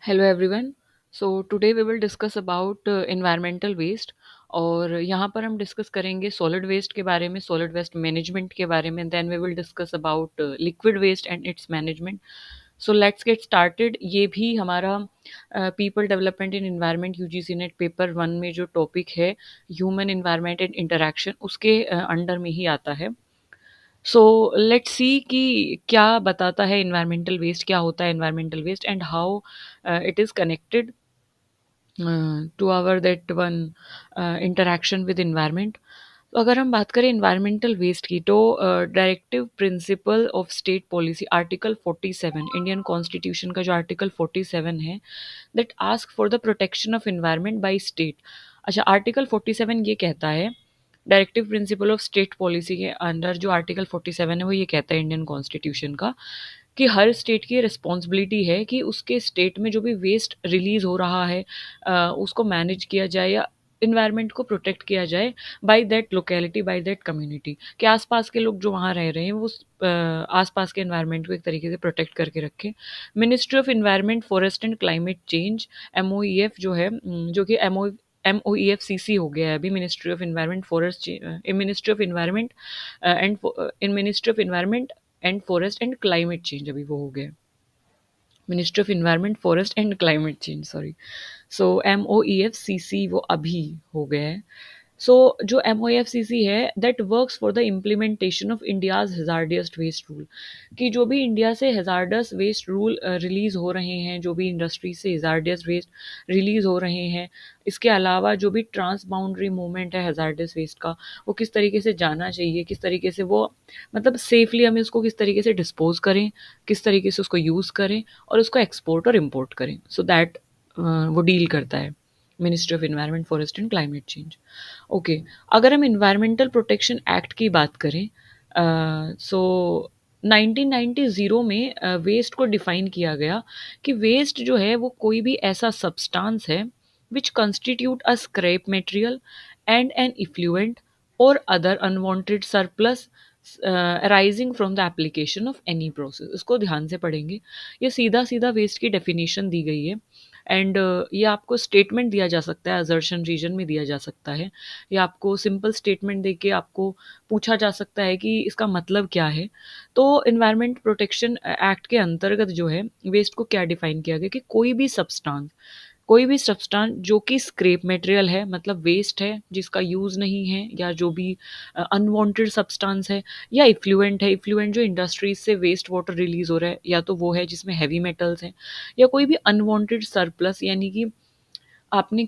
Hello everyone. So today we will discuss about environmental waste. और यहाँ पर हम डिस्कस करेंगे सॉलिड वेस्ट के बारे में, सॉलिड वेस्ट मैनेजमेंट के बारे में। Then we will discuss about liquid waste and its management. So let's get started. ये भी हमारा people development in environment UGC NET paper 1 में जो टॉपिक है ह्यूमन एनवायरनमेंट एंड इंटरैक्शन, उसके अंडर में ही आता है। सो लेट्स सी कि क्या बताता है एनवायरमेंटल वेस्ट, क्या होता है environmental waste and how it is connected to our that one interaction with environment. तो अगर हम बात करें इन्वायरमेंटल वेस्ट की, तो directive principle of state policy article 47 Indian constitution का जो आर्टिकल 47 है, that ask for the protection of environment by state. अच्छा, आर्टिकल 47 ये कहता है, directive principle of state policy के अंडर जो आर्टिकल 47 है वो ये कहता है इंडियन कॉन्स्टिट्यूशन का, कि हर स्टेट की रिस्पॉन्सिबिलिटी है कि उसके स्टेट में जो भी वेस्ट रिलीज हो रहा है उसको मैनेज किया जाए या इन्वायरमेंट को प्रोटेक्ट किया जाए by that locality, by that community, के आसपास के लोग जो वहाँ रह रहे हैं वो आसपास के इन्वायरमेंट को एक तरीके से प्रोटेक्ट करके रखें। Ministry of environment forest and climate change, MOEF जो है, जो कि MOEFCC हो गया है अभी, ministry of environment forest, ministry of environment and in ministry of environment and forest and climate change अभी वो हो गया, ministry of environment forest and climate change, sorry. So MOEFCC वो अभी हो गया है। सो जो MOEFCC है that works for the implementation of India's hazardous waste rule, कि जो भी इंडिया से हेजार्डस वेस्ट रूल रिलीज हो रहे हैं, जो भी इंडस्ट्री से हेजार्डियस वेस्ट रिलीज हो रहे हैं, इसके अलावा जो भी ट्रांस बाउंड्री मूवमेंट है हेजार्डियस वेस्ट का, वो किस तरीके से जाना चाहिए, किस तरीके से वो मतलब सेफली हमें उसको किस तरीके से डिस्पोज करें, किस तरीके से उसको यूज़ करें और उसको एक्सपोर्ट और इम्पोर्ट करें। सो दैट वो डील करता है ministry of environment forest and climate change. Okay, अगर हम इन्वायरमेंटल प्रोटेक्शन एक्ट की बात करें, सो 1990 में वेस्ट को डिफाइन किया गया कि वेस्ट जो है वो कोई भी ऐसा सब्सटेंस है which constitute a scrap material and an effluent or other unwanted surplus arising from the application of any process. इसको ध्यान से पढ़ेंगे, ये सीधा सीधा वेस्ट की डेफिनेशन दी गई है। एंड ये आपको स्टेटमेंट दिया जा सकता है, असर्शन रीजन में दिया जा सकता है, या आपको सिंपल स्टेटमेंट देके आपको पूछा जा सकता है कि इसका मतलब क्या है। तो इन्वायरमेंट प्रोटेक्शन एक्ट के अंतर्गत जो है वेस्ट को क्या डिफाइन किया गया कि कोई भी सब्सटेंस जो कि स्क्रैप मटेरियल है, मतलब वेस्ट है जिसका यूज़ नहीं है, या जो भी अनवांटेड सब्सटेंस है, या इफ्लुएंट है, इफ्लुएंट जो इंडस्ट्रीज से वेस्ट वाटर रिलीज हो रहा है, या तो वो है जिसमें हैवी मेटल्स हैं, या कोई भी अनवांटेड सरप्लस, यानी कि आपने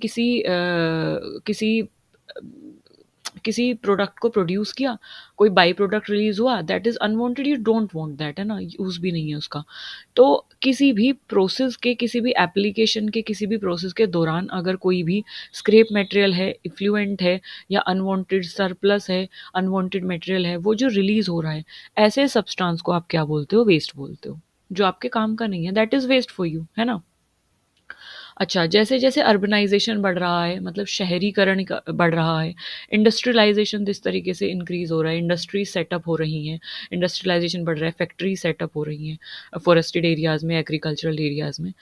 किसी प्रोडक्ट को प्रोड्यूस किया, कोई बाई प्रोडक्ट रिलीज हुआ, that is unwanted, you don't want that, है ना, यूज भी नहीं है उसका। तो किसी भी प्रोसेस के, किसी भी एप्लीकेशन के, किसी भी प्रोसेस के दौरान अगर कोई भी स्क्रैप मटेरियल है, इफ्लुएंट है, या अनवांटेड सरप्लस है, अनवांटेड मटेरियल है, वो जो रिलीज हो रहा है, ऐसे सब्सटेंस को आप क्या बोलते हो? वेस्ट बोलते हो। जो आपके काम का नहीं है, that is waste for you, है ना। अच्छा, जैसे जैसे अर्बनाइजेशन बढ़ रहा है, मतलब शहरीकरण बढ़ रहा है, इंडस्ट्रियलाइजेशन जिस तरीके से इंक्रीज हो रहा है, इंडस्ट्री सेटअप हो रही हैं, इंडस्ट्रियलाइजेशन बढ़ रहा है, फैक्ट्री सेटअप हो रही हैं फॉरेस्टेड एरियाज़ में, एग्रीकल्चरल एरियाज़ में।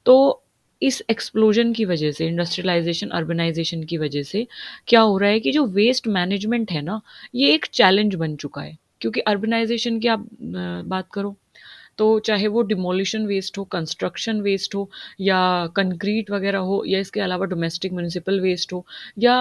तो इस एक्सप्लोजन की वजह से, इंडस्ट्रियलाइजेशन, अर्बनाइजेशन की वजह से क्या हो रहा है कि जो वेस्ट मैनेजमेंट है ना, ये एक चैलेंज बन चुका है। क्योंकि अर्बनाइजेशन की आप बात करो, तो चाहे वो डिमोलिशन वेस्ट हो, कंस्ट्रक्शन वेस्ट हो, या कंक्रीट वगैरह हो, या इसके अलावा डोमेस्टिक म्यूनिसिपल वेस्ट हो, या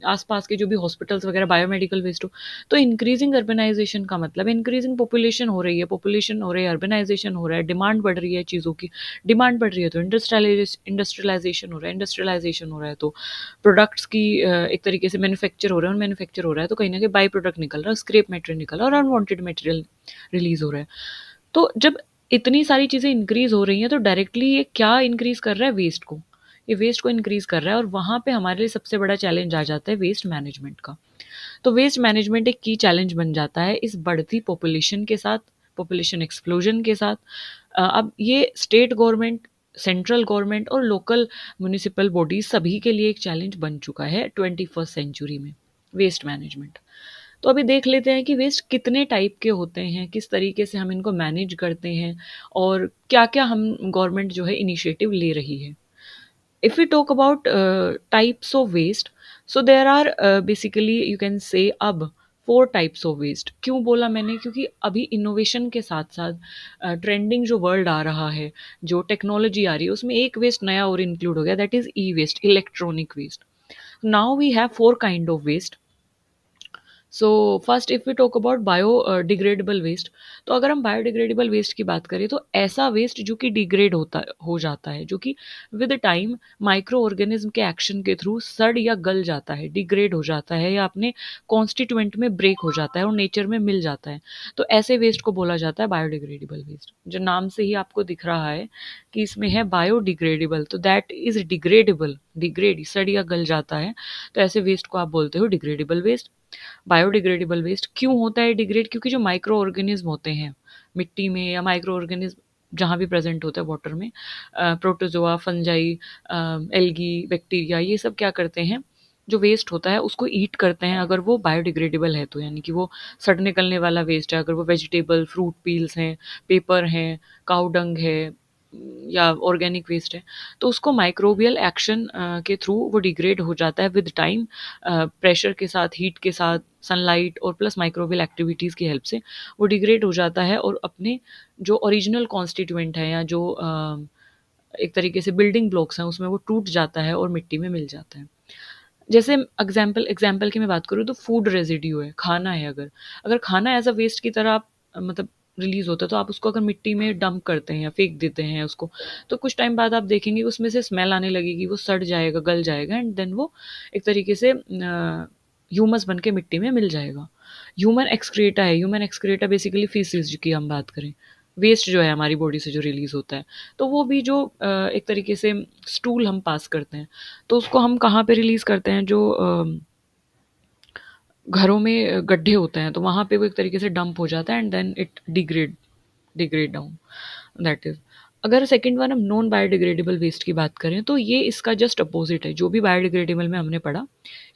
आसपास के जो भी हॉस्पिटल्स वगैरह, बायोमेडिकल वेस्ट हो, तो इंक्रीजिंग अर्बनाइजेशन का मतलब इंक्रीजिंग पॉपुलेशन हो रही है, पॉपुलेशन हो रही है, अर्बनाइजेशन हो रहा है, डिमांड बढ़ रही है, चीज़ों की डिमांड बढ़ रही है, तो इंडस्ट्रियलाइजेशन हो रहा है, इंडस्ट्रियलाइजेशन हो रहा है तो प्रोडक्ट्स की एक तरीके से मैन्युफैक्चर हो रहा है, और मैन्युफैक्चर हो रहा है तो कहीं ना कहीं बाई प्रोडक्ट निकल रहा है, स्क्रैप मटेरियल निकल रहा है, और अनवांटेड मटेरियल रिलीज हो रहा है। तो जब इतनी सारी चीज़ें इंक्रीज हो रही हैं, तो डायरेक्टली ये क्या इंक्रीज कर रहा है? वेस्ट को। ये वेस्ट को इंक्रीज कर रहा है, और वहाँ पे हमारे लिए सबसे बड़ा चैलेंज आ जाता है वेस्ट मैनेजमेंट का। तो वेस्ट मैनेजमेंट एक की चैलेंज बन जाता है इस बढ़ती पॉपुलेशन के साथ, पॉपुलेशन एक्सप्लोजन के साथ। अब ये स्टेट गवर्नमेंट, सेंट्रल गवर्नमेंट और लोकल म्यूनिसिपल बॉडीज सभी के लिए एक चैलेंज बन चुका है 21st सेंचुरी में, वेस्ट मैनेजमेंट। तो अभी देख लेते हैं कि वेस्ट कितने टाइप के होते हैं, किस तरीके से हम इनको मैनेज करते हैं और क्या-क्या हम गवर्नमेंट जो है इनिशिएटिव ले रही है। If we talk about types of waste, so there are basically you can say अब 4 types of waste। क्यों बोला मैंने? क्योंकि अभी इनोवेशन के साथ साथ ट्रेंडिंग जो वर्ल्ड आ रहा है, जो टेक्नोलॉजी आ रही है, उसमें एक वेस्ट नया और इंक्लूड हो गया, that is e waste, electronic waste. Now we have 4 kind of waste। So first if we talk about biodegradable waste, तो अगर हम बायोडिग्रेडेबल वेस्ट की बात करें तो ऐसा वेस्ट जो कि डिग्रेड होता हो जाता है, जो कि विद टाइम माइक्रो ऑर्गेनिज्म के एक्शन के थ्रू सड़ या गल जाता है, डिग्रेड हो जाता है या अपने कॉन्स्टिट्यूएंट में ब्रेक हो जाता है और नेचर में मिल जाता है, तो ऐसे वेस्ट को बोला जाता है बायोडिग्रेडेबल वेस्ट। जो नाम से ही आपको दिख रहा है कि इसमें है बायोडिग्रेडेबल, तो दैट इज डिग्रेडेबल, डिग्रेड सड़ या गल जाता है, तो ऐसे वेस्ट को आप बोलते हो डिग्रेडेबल वेस्ट। बायोडिग्रेडेबल वेस्ट क्यों होता है डिग्रेड? क्योंकि जो माइक्रो ऑर्गेनिज्म होते हैं मिट्टी में, या माइक्रो ऑर्गेनिज्म जहाँ भी प्रेजेंट होता है वाटर में, प्रोटोजोआ, फंजाई, एल्गी, बैक्टीरिया, ये सब क्या करते हैं, जो वेस्ट होता है उसको ईट करते हैं अगर वो बायोडिग्रेडेबल है तो, यानी कि वो सड़ निकलने वाला वेस्ट है। अगर वो वेजिटेबल, फ्रूट पील्स हैं, पेपर हैं, काउ डंग है, या ऑर्गेनिक वेस्ट है, तो उसको माइक्रोबियल एक्शन के थ्रू वो डिग्रेड हो जाता है विद टाइम, प्रेशर के साथ, हीट के साथ, सनलाइट और प्लस माइक्रोबियल एक्टिविटीज़ की हेल्प से वो डिग्रेड हो जाता है और अपने जो ओरिजिनल कॉन्स्टिट्यूएंट है, या जो एक तरीके से बिल्डिंग ब्लॉक्स हैं, उसमें वो टूट जाता है और मिट्टी में मिल जाता है। जैसे एग्जाम्पल एग्जाम्पल की मैं बात करूँ तो फूड रेजिड्यू है, खाना है, अगर अगर खाना एज अ वेस्ट की तरह आप मतलब रिलीज होता है, तो आप उसको अगर मिट्टी में डंप करते हैं या फेंक देते हैं उसको, तो कुछ टाइम बाद आप देखेंगे उसमें से स्मेल आने लगेगी, वो सड़ जाएगा, गल जाएगा, एंड देन वो एक तरीके से ह्यूमस बन के मिट्टी में मिल जाएगा। ह्यूमन एक्सक्रीटा है, ह्यूमन एक्सक्रीटा बेसिकली फीसिस की हम बात करें, वेस्ट जो है हमारी बॉडी से जो रिलीज होता है, तो वो भी जो एक तरीके से स्टूल हम पास करते हैं, तो उसको हम कहाँ पे रिलीज करते हैं, जो घरों में गड्ढे होते हैं, तो वहाँ पे वो एक तरीके से डंप हो जाता है and then it degrade degrade down, that is. अगर सेकंड वन हम नॉन बायोडिग्रेडेबल वेस्ट की बात करें, तो ये इसका जस्ट अपोजिट है, जो भी बायोडिग्रेडेबल में हमने पढ़ा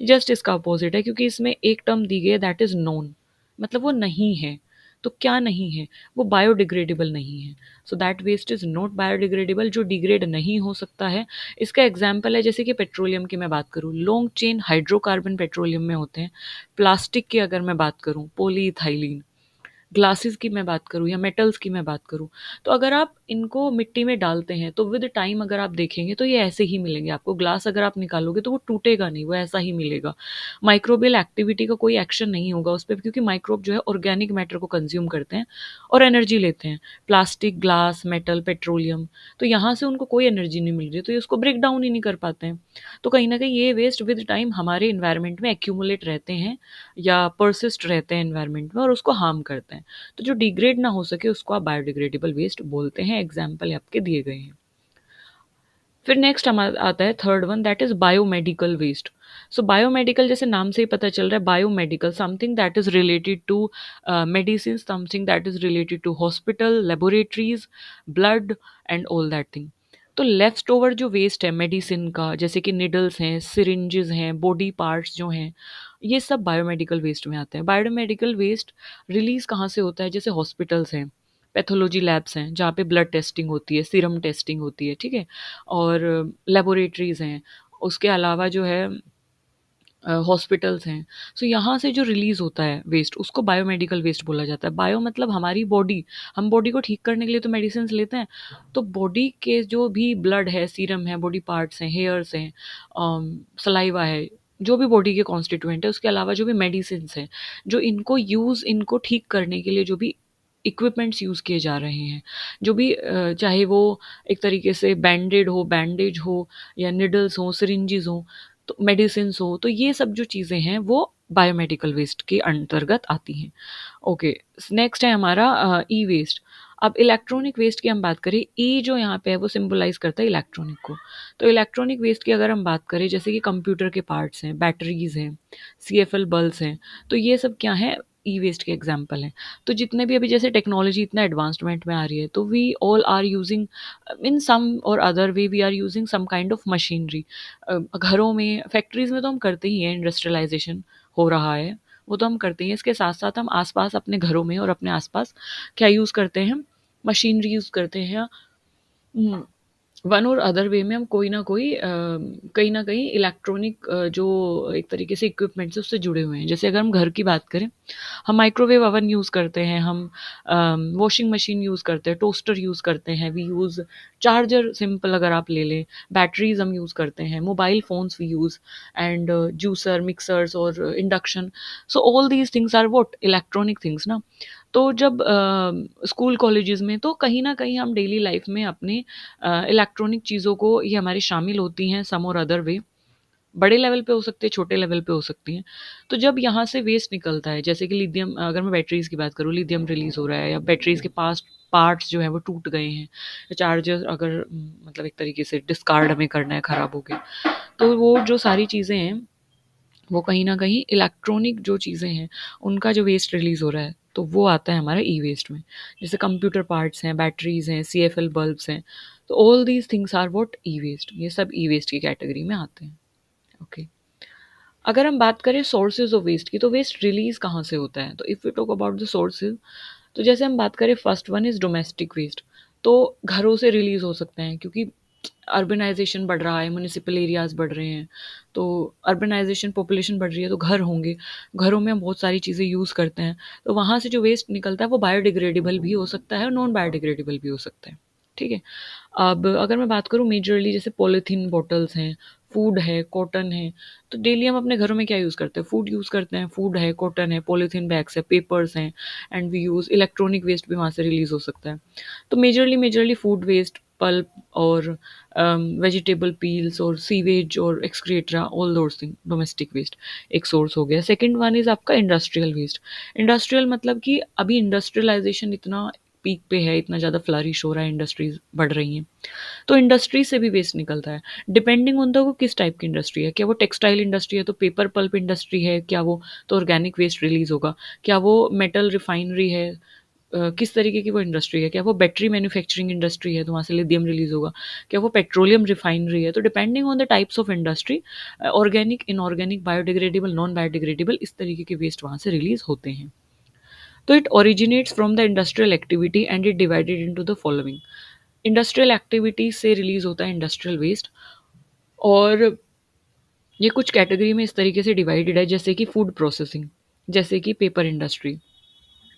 जस्ट इसका अपोजिट है, क्योंकि इसमें एक टर्म दी गई है दैट इज नॉन, मतलब वो नहीं है। तो क्या नहीं है? वो बायोडिग्रेडेबल नहीं है। So that waste is not biodegradable, जो डिग्रेड नहीं हो सकता है। इसका एग्जाम्पल है जैसे कि पेट्रोलियम की मैं बात करूँ, लॉन्ग चेन हाइड्रोकार्बन पेट्रोलियम में होते हैं। प्लास्टिक की अगर मैं बात करूँ, पॉलीइथाइलिन। ग्लासेस की मैं बात करूँ या मेटल्स की मैं बात करूँ, तो अगर आप इनको मिट्टी में डालते हैं तो विद टाइम अगर आप देखेंगे तो ये ऐसे ही मिलेंगे आपको। ग्लास अगर आप निकालोगे तो वो टूटेगा नहीं, वो ऐसा ही मिलेगा। माइक्रोबियल एक्टिविटी का कोई एक्शन नहीं होगा उस पर, क्योंकि माइक्रोब जो है ऑर्गेनिक मैटर को कंज्यूम करते हैं और एनर्जी लेते हैं। प्लास्टिक, ग्लास, मेटल, पेट्रोलियम, तो यहाँ से उनको कोई एनर्जी नहीं मिल रही, तो ये उसको ब्रेक डाउन ही नहीं कर पाते हैं। तो कहीं ना कहीं ये वेस्ट विद टाइम हमारे इन्वायरमेंट में एक्यूमुलेट रहते हैं या परसिस्ट रहते हैं इन्वायरमेंट में और उसको हार्म करते हैं। तो जो डिग्रेड ना हो सके उसको आप बायोडिग्रेडेबल वेस्ट बोलते हैं। एग्जाम्पल आपके दिए गए हैं। फिर नेक्स्ट हमारा आता है third one, that is biomedical waste. So biomedical, जैसे नाम से ही पता चल रहा है, biomedical, something that is related to medicine, something that is related to hospital, laboratories, blood and all that thing. तो लेफ्ट ओवर जो वेस्ट है मेडिसिन का, जैसे कि निडल्स हैं, सिरिंजेस हैं, बॉडी पार्ट्स जो हैं, ये सब बायोमेडिकल वेस्ट में आते हैं। बायोमेडिकल वेस्ट रिलीज कहाँ से होता है? जैसे हॉस्पिटल्स हैं, पैथोलॉजी लैब्स हैं जहाँ पे ब्लड टेस्टिंग होती है, सीरम टेस्टिंग होती है, ठीक है, और लेबोरेटरीज हैं, उसके अलावा जो है हॉस्पिटल्स हैं। सो यहाँ से जो रिलीज होता है वेस्ट उसको बायोमेडिकल वेस्ट बोला जाता है। बायो मतलब हमारी बॉडी, हम बॉडी को ठीक करने के लिए तो मेडिसिन लेते हैं, तो बॉडी के जो भी ब्लड है, सीरम है, बॉडी पार्ट्स हैं, हेयर्स हैं, सलाइवा है, जो भी बॉडी के कॉन्स्टिट्यूएंट है, उसके अलावा जो भी मेडिसिन हैं, जो इनको यूज़, इनको ठीक करने के लिए जो भी इक्विपमेंट्स यूज़ किए जा रहे हैं, जो भी चाहे वो एक तरीके से बैंडेड हो, बैंडेज हो, या निडल्स हो, सिरिंजेस हो, तो मेडिसिन हो, तो ये सब जो चीज़ें हैं वो बायोमेडिकल वेस्ट के अंतर्गत आती हैं। ओके, नेक्स्ट है हमारा ई वेस्ट। अब इलेक्ट्रॉनिक वेस्ट की हम बात करें, ई जो यहाँ पे है वो सिंबलाइज करता है इलेक्ट्रॉनिक को। तो इलेक्ट्रॉनिक वेस्ट की अगर हम बात करें, जैसे कि कंप्यूटर के पार्ट्स हैं, बैटरीज हैं, CFL बल्ब्स हैं, तो ये सब क्या है? ई वेस्ट के एग्जाम्पल हैं। तो जितने भी अभी जैसे टेक्नोलॉजी इतना एडवांसमेंट में आ रही है, तो we all are using in some or other way, we are using some kind of machinery. घरों में, फैक्ट्रीज में तो हम करते ही हैं, इंडस्ट्रियलाइजेशन हो रहा है, वो तो हम करते हैं। इसके साथ साथ हम आसपास अपने घरों में और अपने आसपास क्या यूज़ करते हैं, मशीनरी यूज़ करते हैं, या वन और अदर वे में हम कोई ना कोई कहीं ना कहीं इलेक्ट्रॉनिक जो एक तरीके से इक्विपमेंट्स है उससे जुड़े हुए हैं। जैसे अगर हम घर की बात करें, हम माइक्रोवेव ओवन यूज़ करते हैं, हम वॉशिंग मशीन यूज़ करते हैं, टोस्टर यूज़ करते हैं, वी यूज़ चार्जर, सिंपल अगर आप ले लें, बैटरीज हम यूज़ करते हैं, mobile phones we use, and juicer, mixers और induction. So all these things are what, electronic things ना। तो जब स्कूल कॉलेजेस में, तो कहीं ना कहीं हम डेली लाइफ में अपने इलेक्ट्रॉनिक चीज़ों को, ये हमारी शामिल होती हैं सम और अदर वे। बड़े लेवल पे हो सकती है, छोटे लेवल पे हो सकती हैं। तो जब यहाँ से वेस्ट निकलता है, जैसे कि लिथियम, अगर मैं बैटरीज की बात करूँ, लिथियम रिलीज हो रहा है, या बैटरीज के पास पार्ट्स जो है वो टूट गए हैं, या चार्जर अगर मतलब एक तरीके से डिस्कार्ड हमें करना है, ख़राब हो गए, तो वो जो सारी चीज़ें हैं वो कहीं न कहीं इलेक्ट्रॉनिक जो चीज़ें हैं, उनका जो वेस्ट रिलीज़ हो रहा है, तो वो आता है हमारा ई-वेस्ट में। जैसे कंप्यूटर पार्ट्स हैं, बैटरीज़ हैं, सीएफएल बल्ब्स हैं, तो all these things are what, e waste. ये सब ई-वेस्ट की कैटेगरी में आते हैं। ओके। अगर हम बात करें सोर्सेज़ ऑफ वेस्ट की, तो वेस्ट रिलीज़ कहाँ से होता है? तो if we talk about the sources, तो जैसे हम बात करें, first one is domestic waste. तो घरों से रिलीज़ हो सकते हैं, क्योंकि अर्बनाइजेशन बढ़ रहा है, म्युनिसिपल एरियाज़ बढ़ रहे हैं, तो अर्बनाइजेशन, पॉपुलेशन बढ़ रही है, तो घर होंगे, घरों में हम बहुत सारी चीज़ें यूज़ करते हैं, तो वहाँ से जो वेस्ट निकलता है वो बायोडिग्रेडेबल भी हो सकता है और नॉन बायोडिग्रेडेबल भी हो सकता है। ठीक है। अब अगर मैं बात करूँ मेजरली, जैसे पॉलीथीन बॉटल्स हैं, फूड है, कॉटन है, तो डेली हम अपने घरों में क्या यूज़ करते हैं, फूड यूज़ करते हैं, फूड है, कॉटन है, पॉलीथीन बैग्स है, पेपर्स हैं, and we use electronic waste भी वहाँ से रिलीज़ हो सकता है। तो majorly majorly food waste, pulp और वेजिटेबल पील्स और सीवेज और excreta, all those thing, domestic waste एक सोर्स हो गया। सेकंड वन इज़ आपका इंडस्ट्रियल वेस्ट। इंडस्ट्रियल मतलब कि अभी इंडस्ट्रियलाइजेशन इतना पीक पे है, इतना ज़्यादा फ्लरिश हो रहा है, इंडस्ट्रीज बढ़ रही हैं, तो इंडस्ट्री से भी वेस्ट निकलता है। डिपेंडिंग ऑन द वो किस टाइप की इंडस्ट्री है, क्या वो टेक्सटाइल इंडस्ट्री है तो पेपर पल्प इंडस्ट्री है, क्या वो तो ऑर्गेनिक वेस्ट रिलीज होगा, क्या वो मेटल रिफाइनरी है, किस तरीके की वो इंडस्ट्री है, क्या वो बैटरी मैन्युफैक्चरिंग इंडस्ट्री है तो वहाँ से लिथियम रिलीज होगा, क्या वो पेट्रोलियम रिफाइनरी है, तो depending on the types of industry, organic, inorganic, biodegradable, non biodegradable, इस तरीके के वेस्ट वहाँ से रिलीज होते हैं। तो it originates from the industrial activity and it divided into the following. Industrial activity से रिलीज होता है इंडस्ट्रियल वेस्ट, और ये कुछ कैटेगरी में इस तरीके से डिवाइडेड है, जैसे कि फूड प्रोसेसिंग, जैसे कि पेपर इंडस्ट्री।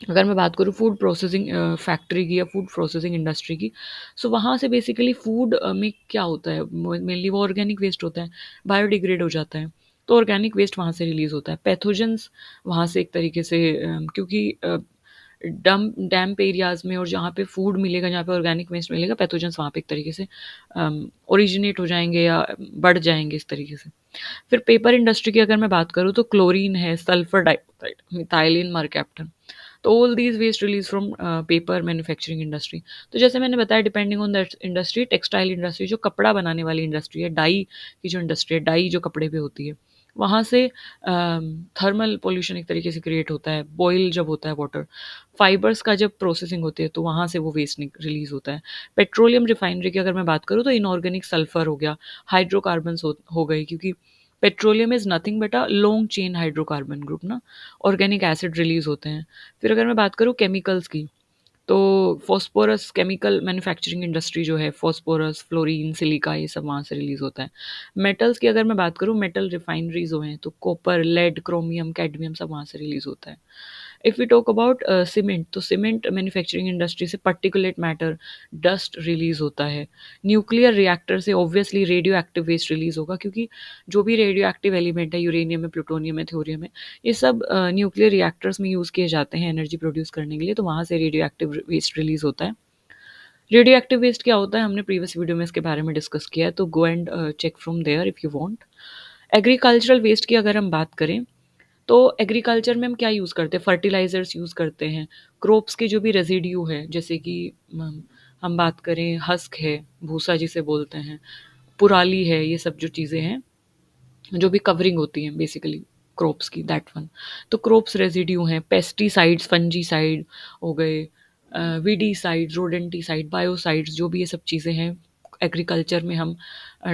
अगर मैं बात करूँ फूड प्रोसेसिंग फैक्ट्री की या फूड प्रोसेसिंग इंडस्ट्री की, सो वहाँ से बेसिकली फूड में क्या होता है, मेनली वो ऑर्गेनिक वेस्ट होता है, बायोडिग्रेड हो जाता है, तो ऑर्गेनिक वेस्ट वहाँ से रिलीज होता है। पैथोजेंस वहाँ से एक तरीके से क्योंकि डैम्प एरियाज़ में और जहाँ पे फूड मिलेगा, जहाँ पे ऑर्गेनिक वेस्ट मिलेगा, पैथोजेंस वहाँ पे एक तरीके से ओरिजिनेट हो जाएंगे या बढ़ जाएंगे इस तरीके से। फिर पेपर इंडस्ट्री की अगर मैं बात करूँ, तो क्लोरीन है, सल्फर डाइऑक्साइड, मिथाइलिन मरकैप्टन, तो all these waste release from paper manufacturing industry. तो जैसे मैंने बताया, depending on that industry, textile industry जो कपड़ा बनाने वाली इंडस्ट्री है, डाई की जो इंडस्ट्री है, डाई जो कपड़े पे होती है, वहाँ से थर्मल पोल्यूशन एक तरीके से क्रिएट होता है, बॉयल जब होता है वाटर, फाइबर्स का जब प्रोसेसिंग होती है, तो वहाँ से वो वेस्ट रिलीज होता है। पेट्रोलियम रिफाइनरी की अगर मैं बात करूँ, तो इनऑर्गेनिक सल्फर हो गया, हाइड्रोकार्बन हो गए, क्योंकि petroleum is nothing but a long chain hydrocarbon group ना, ऑर्गेनिक एसिड रिलीज होते हैं। फिर अगर मैं बात करूँ केमिकल्स की, तो फॉस्फोरस, केमिकल मैन्युफैक्चरिंग इंडस्ट्री जो है, फॉस्फोरस, फ्लोरीन, सिलिका, ये सब वहाँ से रिलीज होता है। मेटल्स की अगर मैं बात करूँ, मेटल रिफाइनरीज जो हैं, तो कॉपर, लेड, क्रोमियम, कैडमियम सब वहाँ से रिलीज होता है। इफ़ वी टॉक अबाउट सीमेंट, तो सीमेंट मैन्युफैक्चरिंग इंडस्ट्री से पर्टिकुलेट मैटर, डस्ट रिलीज होता है। न्यूक्लियर रिएक्टर से obviously radioactive waste release होगा, क्योंकि जो भी रेडियो एक्टिव एलिमेंट है, यूरेनियम है, प्लूटोनियम है, थोरियम है, ये सब न्यूक्लियर रिएक्टर्स में यूज़ किए जाते हैं एनर्जी प्रोड्यूस करने के लिए, तो वहाँ से रेडियो एक्टिव वेस्ट रिलीज होता है। रेडियो एक्टिव वेस्ट क्या होता है, हमने प्रीवियस वीडियो में इसके बारे में डिस्कस किया है, तो go and check from there if you want. Agricultural waste की अगर हम बात करें, तो एग्रीकल्चर में हम क्या यूज़ करते हैं, फर्टिलाइज़र्स यूज़ करते हैं, क्रॉप्स के जो भी रेजिड्यू है, जैसे कि हम बात करें, हस्क है, भूसा जिसे बोलते हैं, पुराली है, ये सब जो चीज़ें हैं, जो भी कवरिंग होती हैं बेसिकली क्रॉप्स की, दैट वन। तो क्रॉप्स रेजिड्यू हैं, पेस्टिसाइड्स, फंजीसाइड हो गए, वीडीसाइड्स, रोडेंटिसाइड, बायोसाइड्स, जो भी ये सब चीज़ें हैं, एग्रीकल्चर में हम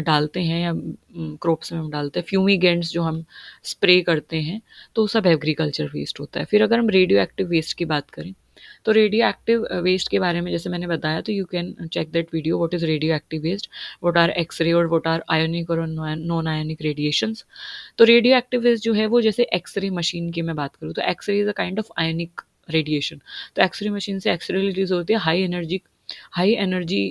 डालते हैं या क्रॉप्स में हम डालते हैं, फ्यूमिगेंट्स जो हम स्प्रे करते हैं, तो सब एग्रीकल्चर वेस्ट होता है। फिर अगर हम रेडियो एक्टिव वेस्ट की बात करें, तो रेडियो एक्टिव वेस्ट के बारे में जैसे मैंने बताया, तो you can check that video, what is radioactive waste, what are x ray और व्हाट आर आयोनिक और नॉन आयोनिक रेडिएशंस। तो रेडियो एक्टिव वेस्ट जो है वो, जैसे एक्सरे मशीन की मैं बात करूँ, तो x ray is a kind of ionic radiation. तो एक्सरे मशीन से एक्सरे रिलीज होती है, हाई एनर्जी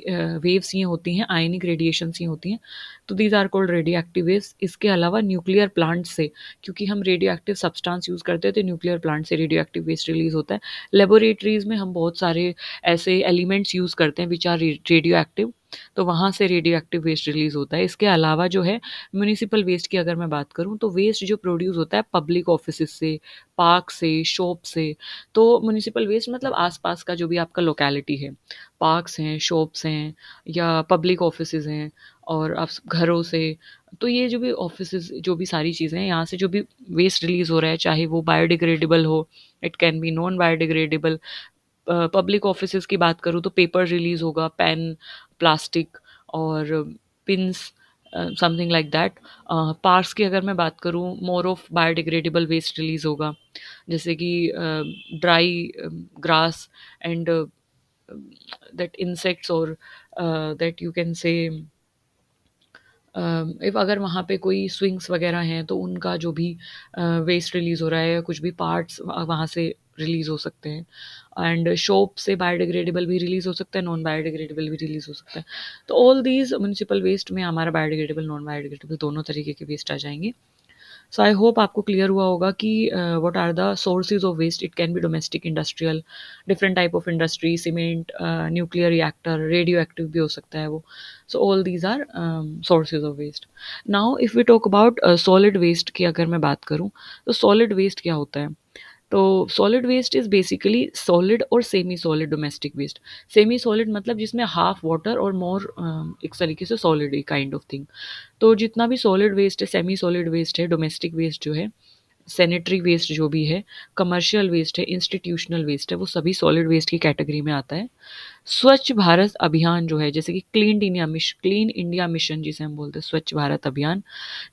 वेव्स ये होती हैं, आयनिक रेडिएशंस ये होती हैं। तो these are called radioactive waves. इसके अलावा न्यूक्लियर प्लांट से, क्योंकि हम रेडियो एक्टिव सब्सटेंस यूज़ करते हैं, तो न्यूक्लियर प्लांट से रेडियो एक्टिव वेस्ट रिलीज होता है। लेबोरेटरीज में हम बहुत सारे ऐसे एलिमेंट्स यूज़ करते हैं विच आर रेडियो एक्टिव, तो वहाँ से रेडियो एक्टिव वेस्ट रिलीज होता है। इसके अलावा जो है म्यूनिसिपल वेस्ट की अगर मैं बात करूँ, तो वेस्ट जो प्रोड्यूस होता है पब्लिक ऑफिस से, पार्क से, शॉप से। तो म्यूनिसिपल वेस्ट मतलब आसपास का जो भी आपका लोकेलिटी है, पार्क्स हैं, शॉप्स हैं, या पब्लिक ऑफिसेज हैं, और आप घरों से। तो ये जो भी ऑफिसेज, जो भी सारी चीज़ें हैं, यहाँ से जो भी वेस्ट रिलीज हो रहा है, चाहे वो बायोडिग्रेडेबल हो, it can be non biodegradable. Public offices की बात करूँ तो पेपर रिलीज होगा, पेन, प्लास्टिक और pins, something like that. Parks की अगर मैं बात करूँ, more of biodegradable waste release होगा, जैसे कि dry grass and that insects, or that you can say, if अगर वहाँ पे कोई स्विंग्स वगैरह हैं, तो उनका जो भी वेस्ट रिलीज़ हो रहा है, या कुछ भी पार्ट्स वहाँ से रिलीज़ हो सकते हैं। एंड शॉप से बायोडिग्रेडेबल भी रिलीज़ हो सकता है, नॉन बायोडिग्रेडेबल भी रिलीज़ हो सकता है। तो ऑल दीज म्यूनसिपल वेस्ट में हमारा बायोडिग्रेडेबल, नॉन बायोडिग्रेडेबल दोनों तरीके के वेस्ट आ जाएंगे। सो आई होप आपको क्लियर हुआ होगा कि what are the sources of waste. It can be domestic, industrial, different type of industry, cement, nuclear reactor, radioactive भी हो सकता है वो। So all these are sources of waste. Now if we talk about solid waste की अगर मैं बात करूँ, तो सॉलिड वेस्ट क्या होता है? तो solid waste is basically solid और semi solid domestic waste. Semi solid मतलब जिसमें हाफ वाटर और मोर एक तरीके से सॉलिड काइंड ऑफ थिंग। तो जितना भी सॉलिड वेस्ट है, सेमी सॉलिड वेस्ट है, डोमेस्टिक वेस्ट जो है, सैनिटरी वेस्ट जो भी है, कमर्शियल वेस्ट है, इंस्टीट्यूशनल वेस्ट है, वो सभी सॉलिड वेस्ट की कैटेगरी में आता है। स्वच्छ भारत अभियान जो है, जैसे कि क्लीन इंडिया मिशन जिसे हम बोलते हैं, स्वच्छ भारत अभियान,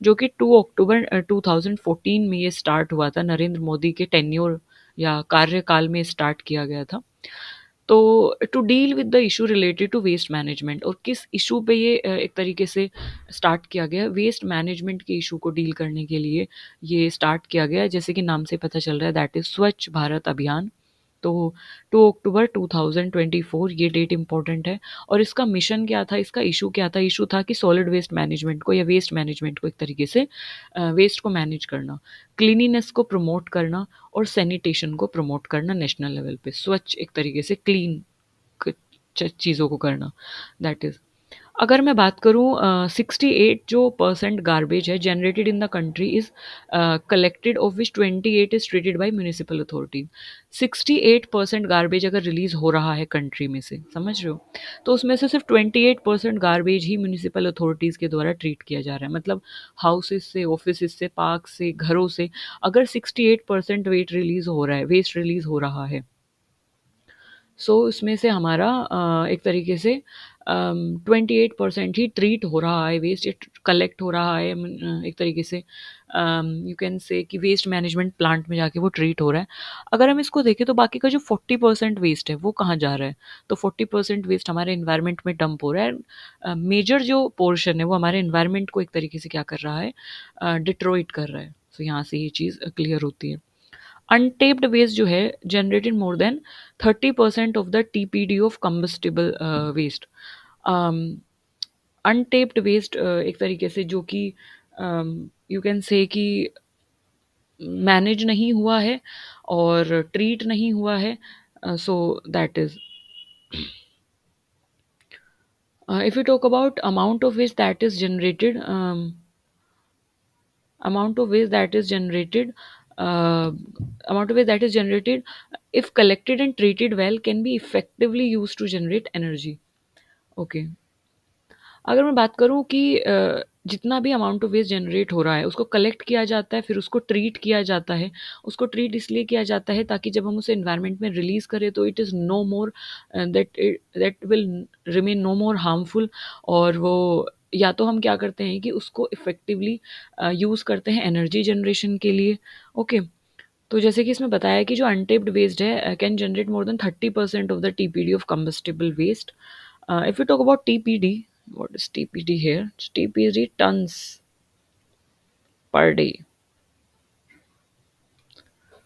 जो कि 2 अक्टूबर 2014 में ये स्टार्ट हुआ था, नरेंद्र मोदी के टेन्योर या कार्यकाल में स्टार्ट किया गया था। तो to deal with the issue related to waste management, और किस इशू पे ये एक तरीके से स्टार्ट किया गया, वेस्ट मैनेजमेंट के इशू को डील करने के लिए ये स्टार्ट किया गया, जैसे कि नाम से पता चल रहा है, दैट इज स्वच्छ भारत अभियान। तो 2 अक्टूबर 2024 ये डेट इंपॉर्टेंट है। और इसका मिशन क्या था, इसका इशू क्या था? इशू था कि सॉलिड वेस्ट मैनेजमेंट को, या वेस्ट मैनेजमेंट को एक तरीके से वेस्ट को मैनेज करना, क्लीनिनेस को प्रमोट करना, और सैनिटेशन को प्रमोट करना नेशनल लेवल पे, स्वच्छ एक तरीके से क्लीन चीज़ों को करना, दैट इज़। अगर मैं बात करूँ, 68 जो परसेंट गार्बेज है generated in the country is collected, of which 28 is treated by municipal authority. 68% garbage अगर रिलीज हो रहा है कंट्री में से, समझ रहे हो, तो उसमें से सिर्फ 28% गार्बेज ही म्यूनिसिपल अथॉरिटीज़ के द्वारा ट्रीट किया जा रहा है। मतलब हाउसेज से, ऑफिस से, पार्क से, घरों से अगर 68% वेस्ट रिलीज हो रहा है, सो इसमें से हमारा एक तरीके से 28% ही ट्रीट हो रहा है, वेस्ट कलेक्ट हो रहा है, एक तरीके से यू कैन से कि वेस्ट मैनेजमेंट प्लांट में जाके वो ट्रीट हो रहा है। अगर हम इसको देखें, तो बाकी का जो 40% वेस्ट है वो कहाँ जा रहा है? तो 40% वेस्ट हमारे इन्वायरमेंट में डंप हो रहा है। मेजर जो पोर्शन है वो हमारे इन्वायरमेंट को एक तरीके से क्या कर रहा है, डिट्रॉइट कर रहा है। तो यहाँ से ये चीज़ क्लियर होती है। अनटेप्ड वेस्ट जो है generated more than 30% of the TPD of combustible waste. Untapped waste एक तरीके से जो कि यू कैन से कि मैनेज नहीं हुआ है और ट्रीट नहीं हुआ है, so that is. If you talk about amount of waste that is generated, amount of waste that is generated uh, amount of waste that is generated, if collected and treated well, can be effectively used to generate energy. Okay, अगर मैं बात करूं कि जितना भी amount of waste generate हो रहा है उसको कलेक्ट किया जाता है, फिर उसको ट्रीट किया जाता है। उसको ट्रीट इसलिए किया जाता है ताकि जब हम उसे एनवायरनमेंट में रिलीज़ करें तो it is no more, that will remain no more harmful. और वो, या तो हम क्या करते हैं कि उसको इफ़ेक्टिवली यूज़ करते हैं एनर्जी जनरेशन के लिए। ओके। तो जैसे कि इसमें बताया है कि जो अनटेप्ड वेस्ट है can generate more than 30% of the TPD of combustible waste. If we talk about TPD, what is TPD here? TPD tons per day.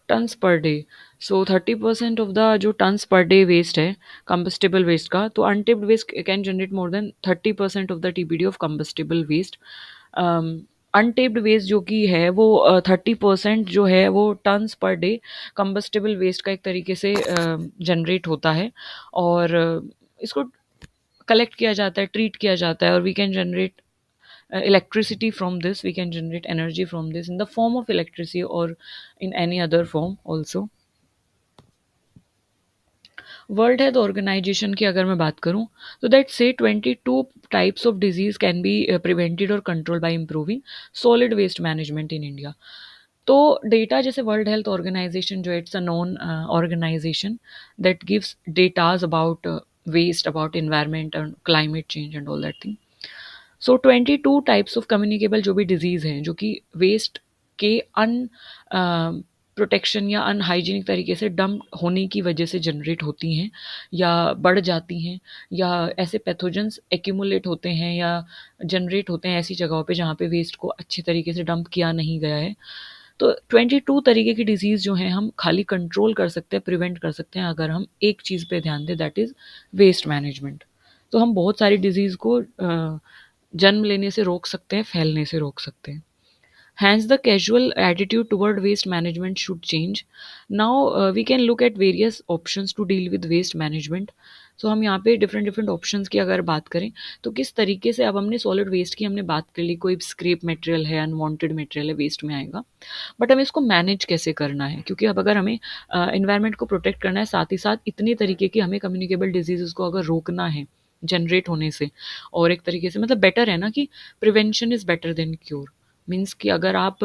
Tons per day. So 30% of the जो tons per day waste है combustible waste का, तो untapped waste can generate more than 30% of the TPD of combustible waste. Untapped waste जो कि है वो 30% जो है वो turns per day combustible waste का एक तरीके से जनरेट होता है। और इसको कलेक्ट किया जाता है, ट्रीट किया जाता है, और we can generate electricity from this, we can generate energy from this in the form of electricity or in any other form also. World health organization की अगर मैं बात करूं तो दैट से 22 types of disease can be prevented और control by improving solid waste management in India. तो data जैसे वर्ल्ड हेल्थ ऑर्गेनाइजेशन जो it's a non organization that gives datas about waste, about environment and climate change and all that thing. So 22 types of communicable जो भी disease हैं जो कि waste के अन protection या अनहाइजीनिक तरीके से डंप होने की वजह से जनरेट होती हैं या बढ़ जाती हैं, या ऐसे पैथोजेंस एक्यूमुलेट होते हैं या जनरेट होते हैं ऐसी जगहों पे जहाँ पे वेस्ट को अच्छे तरीके से डंप किया नहीं गया है। तो 22 तरीके की डिजीज़ जो हैं हम खाली कंट्रोल कर सकते हैं, प्रिवेंट कर सकते हैं अगर हम एक चीज़ पे ध्यान दें, दैट इज़ वेस्ट मैनेजमेंट। तो हम बहुत सारी डिजीज़ को जन्म लेने से रोक सकते हैं, फैलने से रोक सकते हैं। Hence, the casual attitude toward waste management should change. Now, we can look at various options to deal with waste management. So, हम यहाँ पे डिफरेंट डिफरेंट ऑप्शंस की अगर बात करें तो किस तरीके से, अब हमने सॉलिड वेस्ट की हमने बात कर ली, कोई स्क्रैप मटेरियल है, अनवांटेड मटेरियल है, वेस्ट में आएगा, बट हमें इसको मैनेज कैसे करना है, क्योंकि अब अगर हमें इन्वायरमेंट को प्रोटेक्ट करना है, साथ ही साथ इतनी तरीके की हमें कम्युनिकेबल डिजीज़ को अगर रोकना है जनरेट होने से, और एक तरीके से मतलब बेटर है ना कि prevention is better than cure. Means कि अगर आप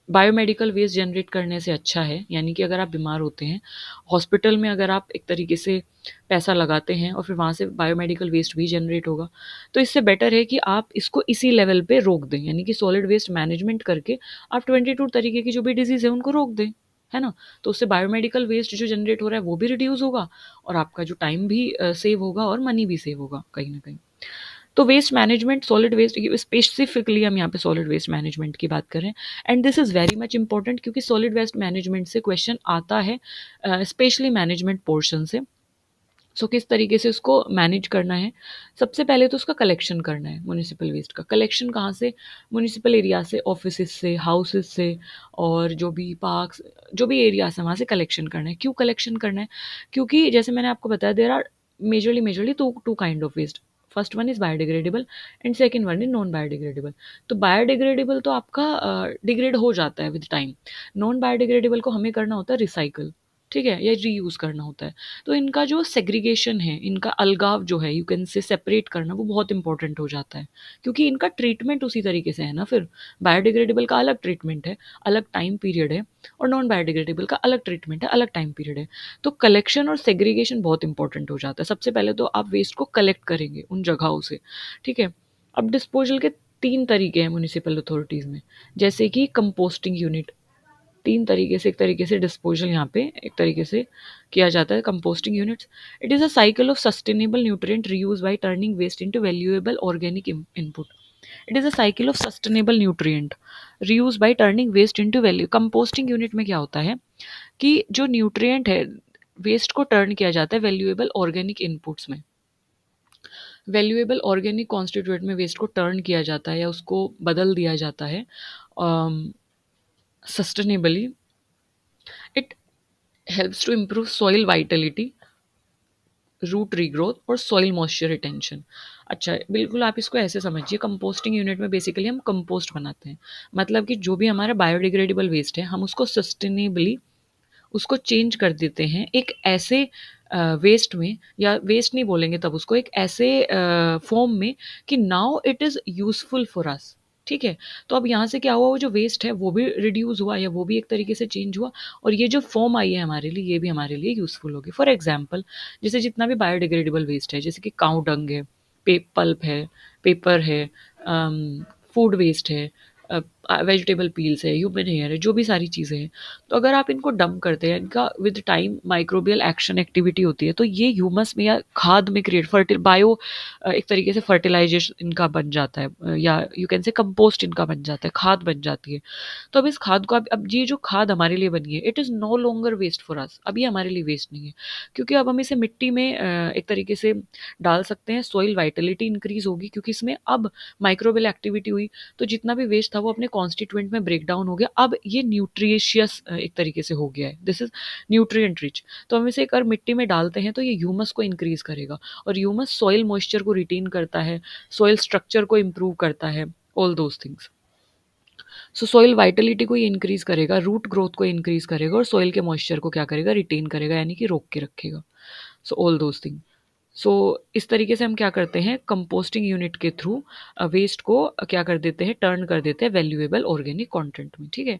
बायोमेडिकल वेस्ट जनरेट करने से अच्छा है, यानी कि अगर आप बीमार होते हैं, हॉस्पिटल में अगर आप एक तरीके से पैसा लगाते हैं और फिर वहाँ से बायोमेडिकल वेस्ट भी जनरेट होगा, तो इससे बेटर है कि आप इसको इसी लेवल पे रोक दें, यानी कि सॉलिड वेस्ट मैनेजमेंट करके आप 22 तरीके की जो भी डिजीज़ है उनको रोक दें, है ना। तो उससे बायोमेडिकल वेस्ट जो जनरेट हो रहा है वो भी रिड्यूस होगा, और आपका जो टाइम भी सेव होगा और मनी भी सेव होगा कहीं ना कहीं। तो waste management, solid waste, specifically हम यहाँ पे सॉलिड वेस्ट मैनेजमेंट की बात कर रहे हैं, and this is very much important क्योंकि सॉलिड वेस्ट मैनेजमेंट से क्वेश्चन आता है स्पेशली मैनेजमेंट पोर्शन से। सो किस तरीके से उसको मैनेज करना है, सबसे पहले तो उसका कलेक्शन करना है। म्यूनिसिपल वेस्ट का कलेक्शन कहाँ से, म्यूनिसिपल एरिया से, ऑफिस से, हाउसेस से, और जो भी पार्क्स, जो भी एरियाज है वहाँ से कलेक्शन करना है। क्यों कलेक्शन करना है, क्योंकि जैसे मैंने आपको बताया there are majorly two kind of waste. First one is biodegradable and second one is non biodegradable. तो बायोडिग्रेडेबल तो आपका डिग्रेड हो जाता है विद टाइम, नॉन बायोडिग्रेडेबल को हमें करना होता है रिसाइकल, ठीक है, या रीयूज़ करना होता है। तो इनका जो सेग्रीगेशन है, इनका अलगाव जो है, यू कैन से सेपरेट करना, वो बहुत इंपॉर्टेंट हो जाता है, क्योंकि इनका ट्रीटमेंट उसी तरीके से है ना। फिर बायोडिग्रेडेबल का अलग ट्रीटमेंट है, अलग टाइम पीरियड है, और नॉन बायोडिग्रेडेबल का अलग ट्रीटमेंट है, अलग टाइम पीरियड है। तो कलेक्शन और सेग्रीगेशन बहुत इंपॉर्टेंट हो जाता है। सबसे पहले तो आप वेस्ट को कलेक्ट करेंगे उन जगहों से, ठीक है। अब डिस्पोजल के 3 तरीके हैं म्यूनिसिपल अथॉरिटीज़ में, जैसे कि कंपोस्टिंग यूनिट, 3 तरीके से, एक तरीके से डिस्पोजल यहाँ पे एक तरीके से किया जाता है, composting units. It is a cycle of sustainable nutrient reuse by turning waste into valuable organic input. It is a cycle of sustainable nutrient reuse by turning waste into value. Composting unit में क्या होता है कि जो nutrient है, waste को turn किया जाता है वैल्यूएबल ऑर्गेनिक इनपुट्स में। वैल्यूएबल ऑर्गेनिक कॉन्स्टिट्यूएंट में वेस्ट को टर्न किया जाता है या उसको बदल दिया जाता है sustainably. It helps to improve soil vitality, root regrowth और सॉइल मॉइस्चर रिटेंशन। अच्छा, बिल्कुल आप इसको ऐसे समझिए, कंपोस्टिंग यूनिट में बेसिकली हम कंपोस्ट बनाते हैं, मतलब कि जो भी हमारा बायोडिग्रेडेबल वेस्ट है हम उसको सस्टेनेबली उसको चेंज कर देते हैं एक ऐसे वेस्ट में, या वेस्ट नहीं बोलेंगे तब उसको, एक ऐसे फॉर्म में कि now it is useful for us. ठीक है, तो अब यहाँ से क्या हुआ, वो जो वेस्ट है वो भी रिड्यूस हुआ, या वो भी एक तरीके से चेंज हुआ, और ये जो फॉर्म आई है हमारे लिए, ये भी हमारे लिए यूजफुल होगी। फॉर एग्जाम्पल, जैसे जितना भी बायोडिग्रेडेबल वेस्ट है, जैसे कि काउ डंग है, पल्प है, पेपर है, फूड वेस्ट है, वेजिटेबल पील्स है, ह्यूमन हेयर है, जो भी सारी चीज़ें हैं, तो अगर आप इनको डंप करते हैं, इनका with time microbial action activity होती है, तो ये ह्यूमस में या खाद में क्रिएट बायो एक तरीके से फर्टिलाइजेशन इनका बन जाता है, या यू कैन से कंपोस्ट इनका बन जाता है, खाद बन जाती है। तो अब इस खाद को, अब ये जो खाद हमारे लिए बनी है, it is no longer waste for us, अब ये हमारे लिए वेस्ट नहीं है, क्योंकि अब हम इसे मिट्टी में एक तरीके से डाल सकते हैं, सॉइल वाइटलिटी इंक्रीज होगी, क्योंकि इसमें अब माइक्रोबियल एक्टिविटी हुई, तो जितना भी वेस्ट था वो अपने कॉन्स्टिट्यूएंट में ब्रेक डाउन हो गया, अब ये न्यूट्रिशियस एक तरीके से हो गया है, दिस इज न्यूट्रिएंट रिच। तो हम इसे अगर मिट्टी में डालते हैं तो ये ह्यूमस को इंक्रीज करेगा, और ह्यूमस सॉइल मॉइस्चर को रिटेन करता है, सॉइल स्ट्रक्चर को इम्प्रूव करता है, all those things. So soil Vitality को ये इंक्रीज करेगा, रूट ग्रोथ को इंक्रीज करेगा, और सॉइल के मॉइस्चर को क्या करेगा, रिटेन करेगा, यानी कि रोक के रखेगा। So all those thing. So इस तरीके से हम क्या करते हैं, कंपोस्टिंग यूनिट के थ्रू वेस्ट को क्या कर देते हैं, टर्न कर देते हैं वैल्यूएबल ऑर्गेनिक कंटेंट में। ठीक है,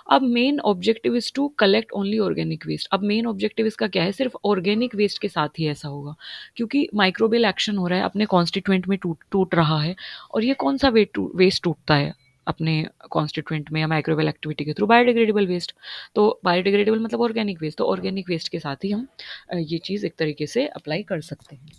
अब main objective is to collect only organic waste. अब मेन ऑब्जेक्टिव इसका क्या है, सिर्फ ऑर्गेनिक वेस्ट के साथ ही ऐसा होगा, क्योंकि माइक्रोबियल एक्शन हो रहा है, अपने कॉन्स्टिट्यूएंट में टूट टूट रहा है। और ये कौन सा वेस्ट टूटता है अपने कॉन्स्टिट्यूएंट में या माइक्रोबियल एक्टिविटी के थ्रू, बायोडिग्रेडेबल वेस्ट। तो बायोडिग्रेडेबल मतलब ऑर्गेनिक वेस्ट, तो ऑर्गेनिक वेस्ट के साथ ही हम ये चीज़ एक तरीके से अप्लाई कर सकते हैं।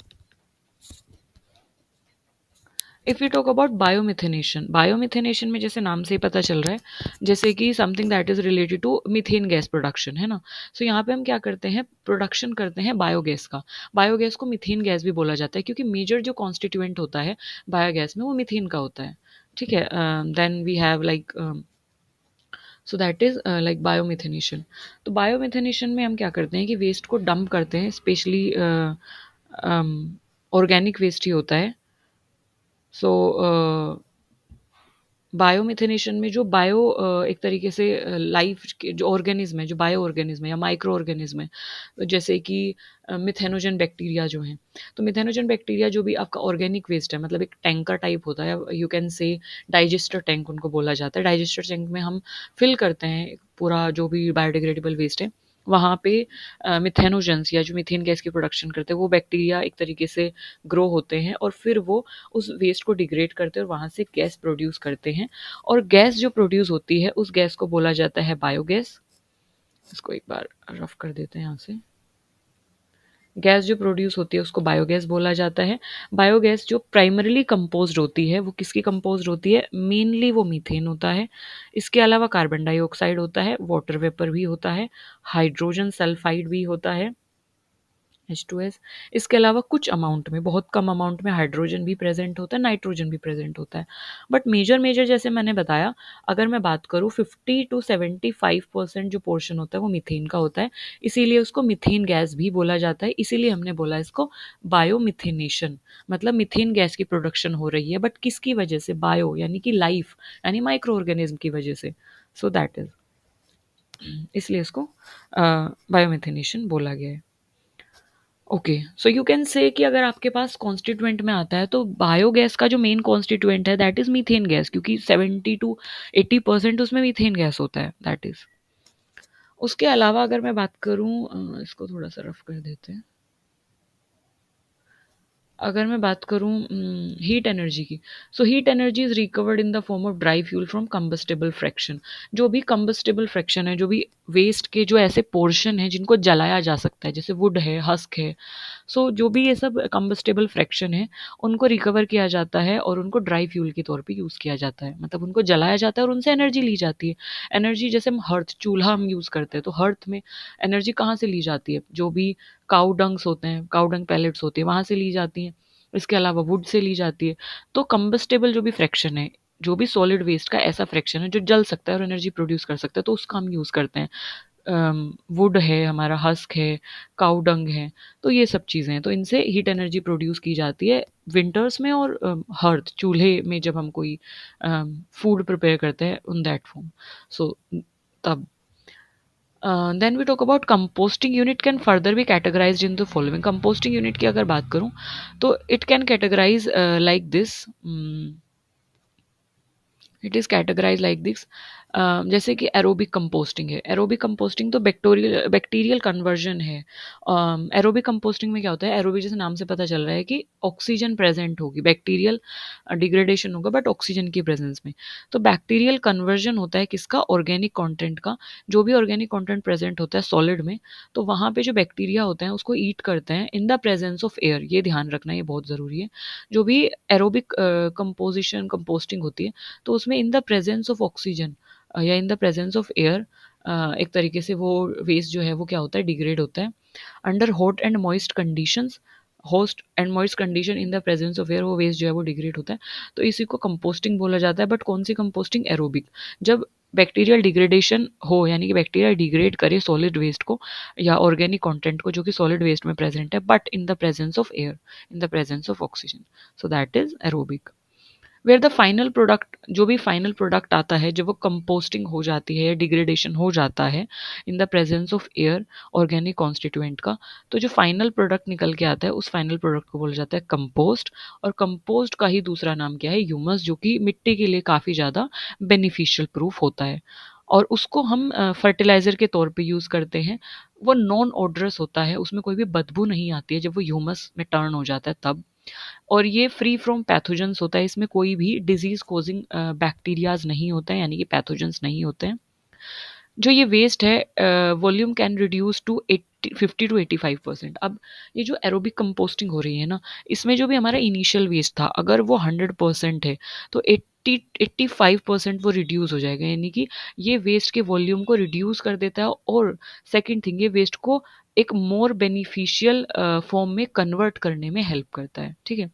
If you talk about biomethanation, biomethanation में जैसे नाम से ही पता चल रहा है, जैसे कि something that is related to methane gas production, है ना। सो यहाँ पे हम क्या करते हैं, प्रोडक्शन करते हैं बायोगैस का। बायोगैस को मीथेन गैस भी बोला जाता है, क्योंकि मेजर जो कॉन्स्टिट्यूएंट होता है बायोगैस में वो मीथेन का होता है। ठीक है, then we have like, so that is like biomethanation. तो बायोमिथेनेशन में हम क्या करते हैं कि वेस्ट को डंप करते हैं, स्पेशली ऑर्गेनिक वेस्ट ही होता है। सो बायोमिथेनेशन में जो बायो एक तरीके से लाइफ के जो ऑर्गेनिज्म है, जो बायो ऑर्गेनिज्म है या माइक्रो ऑर्गेनिज्म है, जैसे कि मिथेनोजन बैक्टीरिया जो हैं, तो मिथेनोजन बैक्टीरिया जो भी आपका ऑर्गेनिक वेस्ट है, मतलब एक टैंकर टाइप होता है, यू कैन से डाइजेस्टर टैंक उनको बोला जाता है। डाइजेस्टर टैंक में हम फिल करते हैं पूरा जो भी बायोडिग्रेडेबल वेस्ट है, वहाँ पे मिथेनोजेंस या जो मीथेन गैस की प्रोडक्शन करते हैं वो बैक्टीरिया एक तरीके से ग्रो होते हैं, और फिर वो उस वेस्ट को डिग्रेड करते हैं और वहाँ से गैस प्रोड्यूस करते हैं। और गैस जो प्रोड्यूस होती है उस गैस को बोला जाता है बायोगैस। इसको एक बार रफ कर देते हैं यहाँ से। गैस जो प्रोड्यूस होती है उसको बायोगैस बोला जाता है। बायोगैस जो प्राइमरीली कंपोज्ड होती है वो किसकी कंपोज्ड होती है, मेनली वो मीथेन होता है। इसके अलावा कार्बन डाइऑक्साइड होता है, वाटर वेपर भी होता है, हाइड्रोजन सल्फाइड भी होता है, H2S। इसके अलावा कुछ अमाउंट में, बहुत कम अमाउंट में हाइड्रोजन भी प्रेजेंट होता है, नाइट्रोजन भी प्रेजेंट होता है। बट मेजर मेजर जैसे मैंने बताया, अगर मैं बात करूँ 50 to 75% जो पोर्शन होता है वो मीथेन का होता है, इसीलिए उसको मीथेन गैस भी बोला जाता है। इसीलिए हमने बोला इसको बायोमिथेनेशन, मतलब मीथेन गैस की प्रोडक्शन हो रही है, बट किसकी वजह से, बायो यानी कि लाइफ, यानी माइक्रो ऑर्गेनिज्म की वजह से। सो दैट इज, इसलिए इसको बायोमिथेनेशन बोला गया है। ओके, सो यू कैन से कि अगर आपके पास कॉन्स्टिट्यूएंट में आता है तो बायोगैस का जो मेन कॉन्स्टिट्यूएंट है दैट इज मीथेन गैस, क्योंकि 70 to 80% उसमें मीथेन गैस होता है, दैट इज। उसके अलावा अगर मैं बात करूँ, इसको थोड़ा सा रफ कर देते हैं। अगर मैं बात करूँ हीट एनर्जी की, so heat energy is recovered in the form of dry fuel from combustible fraction. जो भी कंबस्टेबल फ्रैक्शन है, जो भी वेस्ट के जो ऐसे पोर्शन है जिनको जलाया जा सकता है, जैसे वुड है, हस्क है, सो जो भी ये सब कंबस्टेबल फ्रैक्शन है उनको रिकवर किया जाता है और उनको ड्राई फ्यूल के तौर पे यूज़ किया जाता है, मतलब उनको जलाया जाता है और उनसे एनर्जी ली जाती है। एनर्जी जैसे हम हर्थ, चूल्हा हम यूज़ करते हैं, तो हर्थ में एनर्जी कहाँ से ली जाती है, जो भी काऊ डंग्स होते हैं, काऊ डंग पैलेट्स होती है, वहाँ से ली जाती हैं। इसके अलावा वुड से ली जाती है। तो कंबस्टेबल जो भी फ्रैक्शन है, जो भी सॉलिड वेस्ट का ऐसा फ्रैक्शन है जो जल सकता है और एनर्जी प्रोड्यूस कर सकता है, तो उसका हम यूज़ करते हैं। वुड है हमारा, हस्क है, काऊ डंग है, तो ये सब चीज़ें हैं, तो इनसे हीट एनर्जी प्रोड्यूस की जाती है विंटर्स में, और हर्थ, चूल्हे में जब हम कोई फूड प्रिपेयर करते हैं उन दैट फॉर्म। सो तब then we talk about composting unit can further be categorized in the following. Composting unit की अगर बात करूं तो it can categorize like this, it is categorize like this. जैसे कि एरोबिक कंपोस्टिंग है। एरोबिक कंपोस्टिंग तो बैक्टीरियल बैक्टीरियल कन्वर्जन है। एरोबिक कंपोस्टिंग में क्या होता है, एरोबिक जैसे नाम से पता चल रहा है कि ऑक्सीजन प्रेजेंट होगी, बैक्टीरियल डिग्रेडेशन होगा बट ऑक्सीजन की प्रेजेंस में। तो बैक्टीरियल कन्वर्जन होता है किसका, ऑर्गेनिक कंटेंट का। जो भी ऑर्गेनिक कंटेंट प्रेजेंट होता है सॉलिड में, तो वहाँ पे जो बैक्टीरिया होते हैं उसको ईट करते हैं इन द प्रेजेंस ऑफ एयर। ये ध्यान रखना, ये बहुत ज़रूरी है। जो भी एरोबिक कंपोजिशन कंपोस्टिंग होती है तो उसमें in the presence of oxygen या in the presence of air एक तरीके से वो वेस्ट जो है वो क्या होता है, डिग्रेड होता है। Under hot and moist conditions, host and moist condition in the presence of air, वो वेस्ट जो है वो डिग्रेड होता है। तो इसी को कंपोस्टिंग बोला जाता है। बट कौन सी कंपोस्टिंग, एरोबिक। जब बैक्टीरियल डिग्रेडेशन हो, यानी कि बैक्टीरिया डिग्रेड करे सॉलिड वेस्ट को या ऑर्गेनिक कंटेंट को जो कि सॉलिड वेस्ट में प्रेजेंट है, but in the presence of air, in the presence of oxygen, so that is aerobic. Where the final product, जो भी फाइनल प्रोडक्ट आता है जब वो कंपोस्टिंग हो जाती है या डिग्रेडेशन हो जाता है इन the presence of air organic constituent का, तो जो फाइनल प्रोडक्ट निकल के आता है उस फाइनल प्रोडक्ट को बोला जाता है कंपोस्ट। और कंपोस्ट का ही दूसरा नाम क्या है, ह्यूमस, जो कि मिट्टी के लिए काफ़ी ज़्यादा बेनिफिशियल प्रूफ होता है। और उसको हम फर्टिलाइज़र के तौर पे यूज़ करते हैं। वो नॉन ऑडरस होता है, उसमें कोई भी बदबू नहीं आती है जब वो ह्यूमस में टर्न हो जाता है तब। और ये फ्री फ्रॉम पैथोजेंस होता है, इसमें कोई भी डिजीज कोजिंग बैक्टीरियाज नहीं होते हैं, यानी कि पैथोजेंस नहीं होते हैं। जो ये वेस्ट है volume can reduce to 50 to 85%। अब ये जो एरोबिक कंपोस्टिंग हो रही है ना, इसमें जो भी हमारा इनिशियल वेस्ट था अगर वो 100% है तो 85% वो रिड्यूस हो जाएगा, यानी कि ये वेस्ट के वॉल्यूम को रिड्यूस कर देता है। और सेकंड थिंग, ये वेस्ट को एक मोर बेनिफिशियल फॉर्म में कन्वर्ट करने में हेल्प करता है। ठीक है।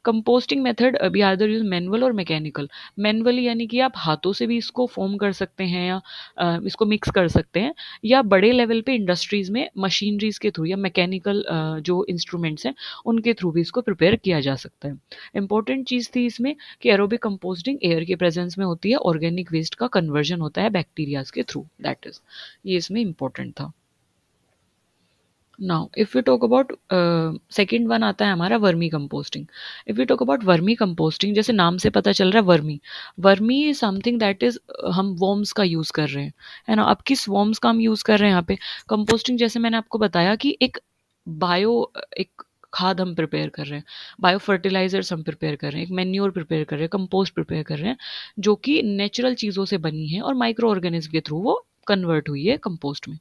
कंपोस्टिंग मेथड अभी आदर यूज मैनुअल और मैकेनिकल। मैनुअली यानी कि आप हाथों से भी इसको फॉर्म कर सकते हैं या इसको मिक्स कर सकते हैं, या बड़े लेवल पे इंडस्ट्रीज में मशीनरीज के थ्रू या मैकेनिकल जो इंस्ट्रूमेंट्स हैं उनके थ्रू भी इसको प्रिपेयर किया जा सकता है। इंपॉर्टेंट चीज़ थी इसमें कि एरोबिक कंपोस्टिंग एयर के प्रेजेंस में होती है, ऑर्गेनिक वेस्ट का कन्वर्जन होता है बैक्टीरियाज के थ्रू, दैट इज, ये इसमें इंपॉर्टेंट था। Now if we talk about second one आता है हमारा vermicomposting. If we talk about vermicomposting, जैसे नाम से पता चल रहा है vermi, vermi is something that is, हम वॉर्म्स का यूज़ कर रहे हैं, है ना। अब किस वॉर्म्स का हम यूज़ कर रहे हैं यहाँ पे, कंपोस्टिंग जैसे मैंने आपको बताया कि एक बायो, एक खाद हम प्रिपेयर कर रहे हैं, बायो फर्टिलाइजर्स हम प्रिपेयर कर रहे हैं, एक मैन्योर प्रिपेयर कर रहे हैं, कंपोस्ट प्रिपेयर कर रहे हैं, जो कि नेचुरल चीज़ों से बनी है और माइक्रो ऑर्गेनिज्म के थ्रू वो कन्वर्ट हुई है कंपोस्ट में।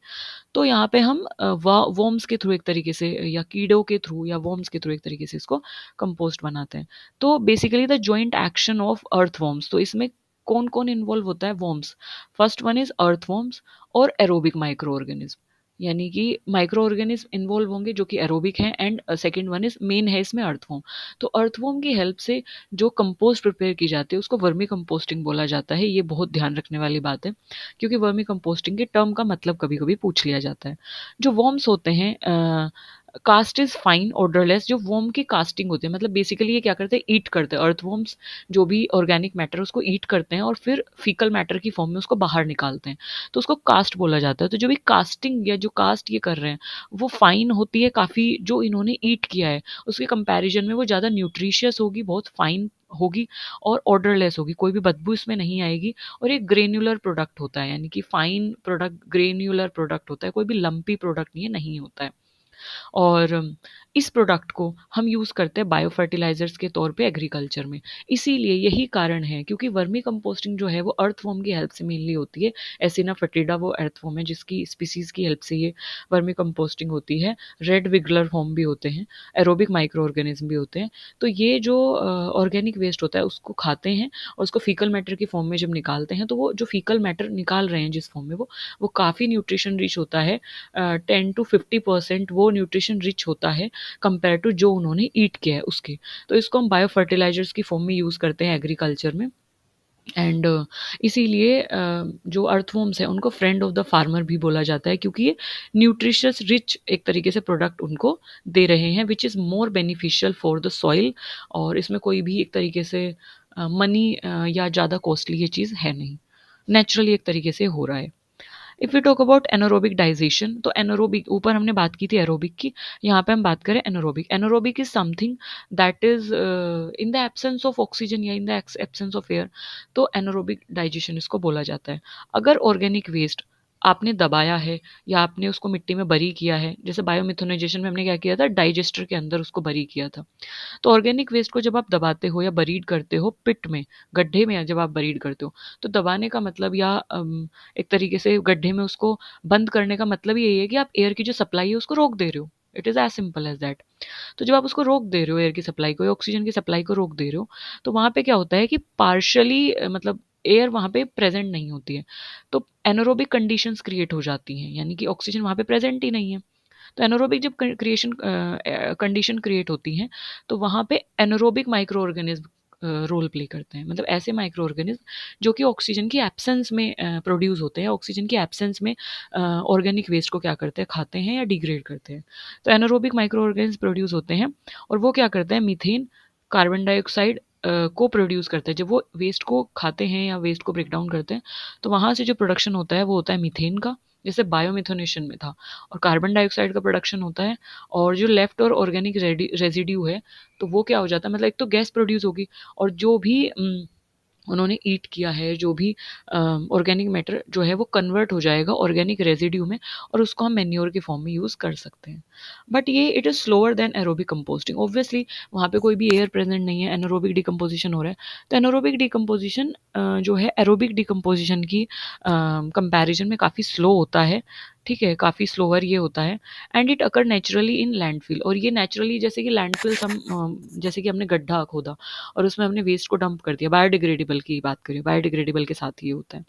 तो यहाँ पे हम वॉर्म्स के थ्रू एक तरीके से, या कीड़ों के थ्रू या वॉर्म्स के थ्रू एक तरीके से इसको कंपोस्ट बनाते हैं। तो basically the joint action of earth worms, तो इसमें कौन कौन इन्वॉल्व होता है, worms. First one is earth worms और एरोबिक माइक्रो ऑर्गेनिज्म, यानी कि माइक्रो ऑर्गेनिज्म इन्वॉल्व होंगे जो कि एरोबिक हैं, and second one is main है इसमें अर्थवॉर्म। तो अर्थवॉर्म की हेल्प से जो कंपोस्ट प्रिपेयर की जाती है उसको वर्मी कंपोस्टिंग बोला जाता है। ये बहुत ध्यान रखने वाली बात है, क्योंकि वर्मी कंपोस्टिंग के टर्म का मतलब कभी कभी पूछ लिया जाता है। जो वॉर्म्स होते हैं, कास्ट इज फाइन ऑर्डरलेस, जो वॉर्म की कास्टिंग होती है, मतलब बेसिकली ये क्या करते हैं, ईट करते हैं अर्थवॉर्म्स, जो भी ऑर्गेनिक मैटर उसको ईट करते हैं और फिर फीकल मैटर की फॉर्म में उसको बाहर निकालते हैं, तो उसको कास्ट बोला जाता है। तो जो भी कास्टिंग या जो कास्ट ये कर रहे हैं वो फाइन होती है काफ़ी, जो इन्होंने ईट किया है उसके कंपैरिजन में वो ज़्यादा न्यूट्रिशियस होगी, बहुत फाइन होगी और ऑर्डरलेस होगी, कोई भी बदबू इसमें नहीं आएगी। और एक ग्रेन्युलर प्रोडक्ट होता है, यानी कि फाइन प्रोडक्ट ग्रेन्युलर प्रोडक्ट होता है, कोई भी लंपी प्रोडक्ट नहीं होता है। और इस प्रोडक्ट को हम यूज़ करते हैं बायो फर्टिलाइजर्स के तौर पे एग्रीकल्चर में। इसीलिए यही कारण है, क्योंकि वर्मी कंपोस्टिंग जो है वो अर्थवॉर्म की हेल्प से मेनली होती है। एसिना फटीडा वो अर्थवॉर्म है जिसकी स्पीसीज़ की हेल्प से ये वर्मी कंपोस्टिंग होती है। रेड विगलर फॉर्म भी होते हैं, एरोबिक माइक्रो ऑर्गेनिज्म भी होते हैं। तो ये जो ऑर्गेनिक वेस्ट होता है उसको खाते हैं और उसको फीकल मैटर की फॉर्म में जब निकालते हैं, तो वो जो फीकल मैटर निकाल रहे हैं जिस फॉर्म में वो काफ़ी न्यूट्रिशन रिच होता है। 10 to 50% वो न्यूट्रिशन रिच होता है कंपेयर टू जो उन्होंने ईट किया है उसके। तो इसको हम बायो फर्टिलाइजर्स की फॉर्म में यूज़ करते हैं एग्रीकल्चर में। एंड इसीलिए जो अर्थवॉर्म्स है उनको फ्रेंड ऑफ द फार्मर भी बोला जाता है, क्योंकि ये न्यूट्रिशियस रिच एक तरीके से प्रोडक्ट उनको दे रहे हैं, which is more beneficial for the soil. और इसमें कोई भी एक तरीके से मनी या ज़्यादा कॉस्टली ये चीज़ है नहीं, नेचुरली एक तरीके से हो रहा है। If we talk about anaerobic digestion, तो एनारोबिक ऊपर हमने बात की थी एरोबिक की, यहाँ पे हम बात करें anaerobic. Anaerobic is something that is in the absence of oxygen या in the absence of air, तो एनारोबिक डाइजेशन इसको बोला जाता है। अगर ऑर्गेनिक वेस्ट आपने दबाया है या आपने उसको मिट्टी में बरी किया है, जैसे बायोमिथोनाइजेशन में हमने क्या किया था, डाइजेस्टर के अंदर उसको बरी किया था, तो ऑर्गेनिक वेस्ट को जब आप दबाते हो या बरीड करते हो पिट में, गड्ढे में जब आप बरीड करते हो, तो दबाने का मतलब या एक तरीके से गड्ढे में उसको बंद करने का मतलब यही है कि आप एयर की जो सप्लाई है उसको रोक दे रहे हो। It is as simple as that. तो जब आप उसको रोक दे रहे हो, एयर की सप्लाई को या ऑक्सीजन की सप्लाई को रोक दे रहे हो, तो वहाँ पे क्या होता है कि पार्शली मतलब एयर वहाँ पे प्रेजेंट नहीं होती है, तो एनारोबिक कंडीशंस क्रिएट हो जाती हैं, यानी कि ऑक्सीजन वहाँ पे प्रेजेंट ही नहीं है। तो एनारोबिक जब क्रिएशन कंडीशन क्रिएट होती हैं, तो वहाँ पे anaerobic microorganism role play करते हैं, मतलब ऐसे माइक्रो ऑर्गेनिज्म जो कि ऑक्सीजन की एब्सेंस में प्रोड्यूस होते हैं, ऑक्सीजन की एब्सेंस में ऑर्गेनिक वेस्ट को क्या करते हैं, खाते हैं या डिग्रेड करते हैं। तो एनारोबिक माइक्रो ऑर्गेनिज्म प्रोड्यूस होते हैं और वो क्या करते हैं, मीथेन, कार्बन डाइऑक्साइड को प्रोड्यूस करते हैं। जब वो वेस्ट को खाते हैं या वेस्ट को ब्रेक डाउन करते हैं, तो वहाँ से जो प्रोडक्शन होता है वो होता है मीथेन का, जैसे बायोमिथोनेशन में था, और कार्बन डाइऑक्साइड का प्रोडक्शन होता है, और जो लेफ्ट और ऑर्गेनिक रेजिड्यू है, तो वो क्या हो जाता है, मतलब एक तो गैस प्रोड्यूस होगी, और जो भी उन्होंने ईट किया है, जो भी ऑर्गेनिक मैटर जो है वो कन्वर्ट हो जाएगा ऑर्गेनिक रेजिड्यू में, और उसको हम मैन्योर के फॉर्म में यूज़ कर सकते हैं। बट ये it is slower then aerobic composting. Obviously वहाँ पे कोई भी एयर प्रेजेंट नहीं है, एनारोबिक डिकम्पोजिशन हो रहा है, तो एनारोबिक डिकम्पोजिशन जो है एरोबिक डिकम्पोजिशन की कंपैरिजन में काफ़ी स्लो होता है। ठीक है, काफ़ी स्लोअर ये होता है, and it occur naturally in landfill. और ये नेचुरली, जैसे कि लैंडफिल्स हम जैसे कि हमने गड्ढा खोदा और उसमें हमने वेस्ट को डंप कर दिया, बायोडिग्रेडेबल की बात करें, बायोडिग्रेडेबल के साथ ये होता है।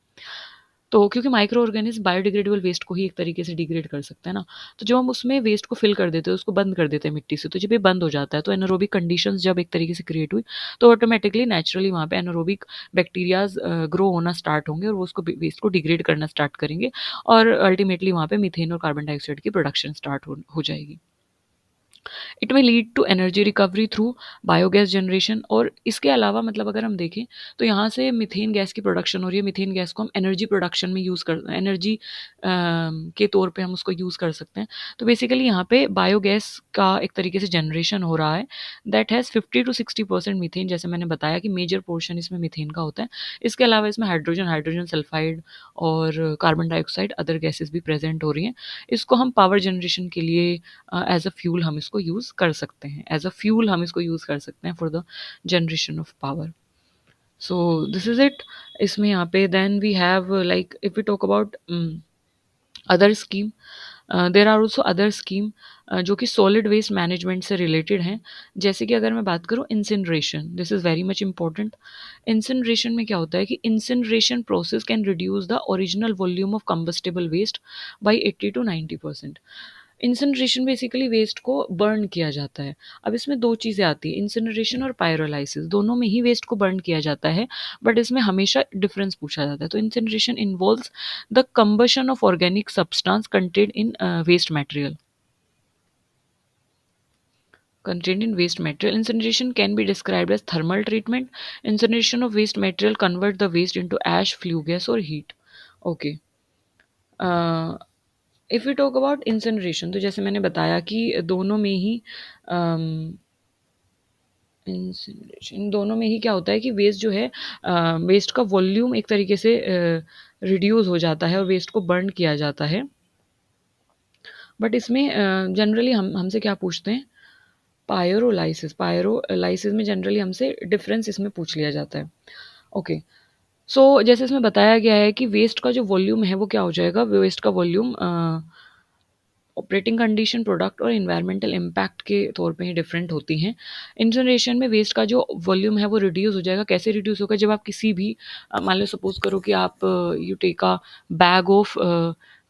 तो क्योंकि माइक्रो ऑर्गेनिज्म बायोडिग्रेडेबल वेस्ट को ही एक तरीके से डिग्रेड कर सकते हैं ना, तो जब हम उसमें वेस्ट को फिल कर देते हैं, उसको बंद कर देते हैं मिट्टी से, तो जब ये बंद हो जाता है, तो एनारोबिक कंडीशंस जब एक तरीके से क्रिएट हुई, तो ऑटोमेटिकली नेचुरली वहाँ पे एनारोबिक बैक्टीरियाज ग्रो होना स्टार्ट होंगे और वो उसको वेस्ट को डिग्रेड करना स्टार्ट करेंगे, और अल्टीमेटली वहाँ पे मीथेन और कार्बन डाइऑक्साइड की प्रोडक्शन स्टार्ट हो जाएगी। It may lead to energy recovery through biogas generation. और इसके अलावा मतलब अगर हम देखें, तो यहाँ से मिथेन गैस की प्रोडक्शन हो रही है, मिथेन गैस को हम एनर्जी प्रोडक्शन में यूज़ कर, एनर्जी के तौर पे हम उसको यूज़ कर सकते हैं। तो बेसिकली यहाँ पे बायोगैस का एक तरीके से जनरेशन हो रहा है, दैट हैज़ 50 to 60% मीथेन, जैसे मैंने बताया कि मेजर पोर्शन इसमें मीथेन का होता है। इसके अलावा इसमें हाइड्रोजन, हाइड्रोजन सल्फाइड और कार्बन डाइऑक्साइड, अदर गैसेस भी प्रेजेंट हो रही हैं। इसको हम पावर जनरेशन के लिए एज अ फ्यूल हम इसको यूज़ कर सकते हैं, एज अ फ्यूल हम इसको यूज़ कर सकते हैं for the generation of power. So this is it. इसमें यहाँ पे then we have like if we talk about other scheme, there are also other scheme जो कि सॉलिड वेस्ट मैनेजमेंट से रिलेटेड हैं। जैसे कि अगर मैं बात करूँ incineration, this is very much important. Incineration में क्या होता है कि incineration process can reduce the original volume of combustible waste by 80 to 90%। Incineration basically waste को बर्न किया जाता है। अब इसमें दो चीज़ें आती हैं, इंसिनरेशन और पायरोलाइसिस, दोनों में ही वेस्ट को बर्न किया जाता है, बट इसमें हमेशा डिफरेंस पूछा जाता है। तो incineration involves the combustion of organic substance contained in waste material, contained in waste material. Incineration can be described as thermal treatment. Incineration of waste material convert the waste into ash, flue gas or heat. Okay. If we talk about incineration, तो जैसे मैंने बताया कि दोनों में ही incineration, इन दोनों में ही क्या होता है कि वेस्ट जो है, वेस्ट का वॉल्यूम एक तरीके से रिड्यूस हो जाता है और वेस्ट को बर्न किया जाता है। बट इसमें जनरली हमसे क्या पूछते हैं, पायरोलाइसिस, पायरोलाइसिस में जनरली हमसे डिफरेंस इसमें पूछ लिया जाता है। ओके, सो जैसे इसमें बताया गया है कि वेस्ट का जो वॉल्यूम है वो क्या हो जाएगा, वेस्ट का वॉल्यूम ऑपरेटिंग कंडीशन, प्रोडक्ट और इन्वायरमेंटल इम्पैक्ट के तौर पे ही डिफरेंट होती हैं। इंसिनरेशन में वेस्ट का जो वॉल्यूम है वो रिड्यूस हो जाएगा। कैसे रिड्यूस होगा, जब आप किसी भी मान लो सपोज करो कि आप you take a bag of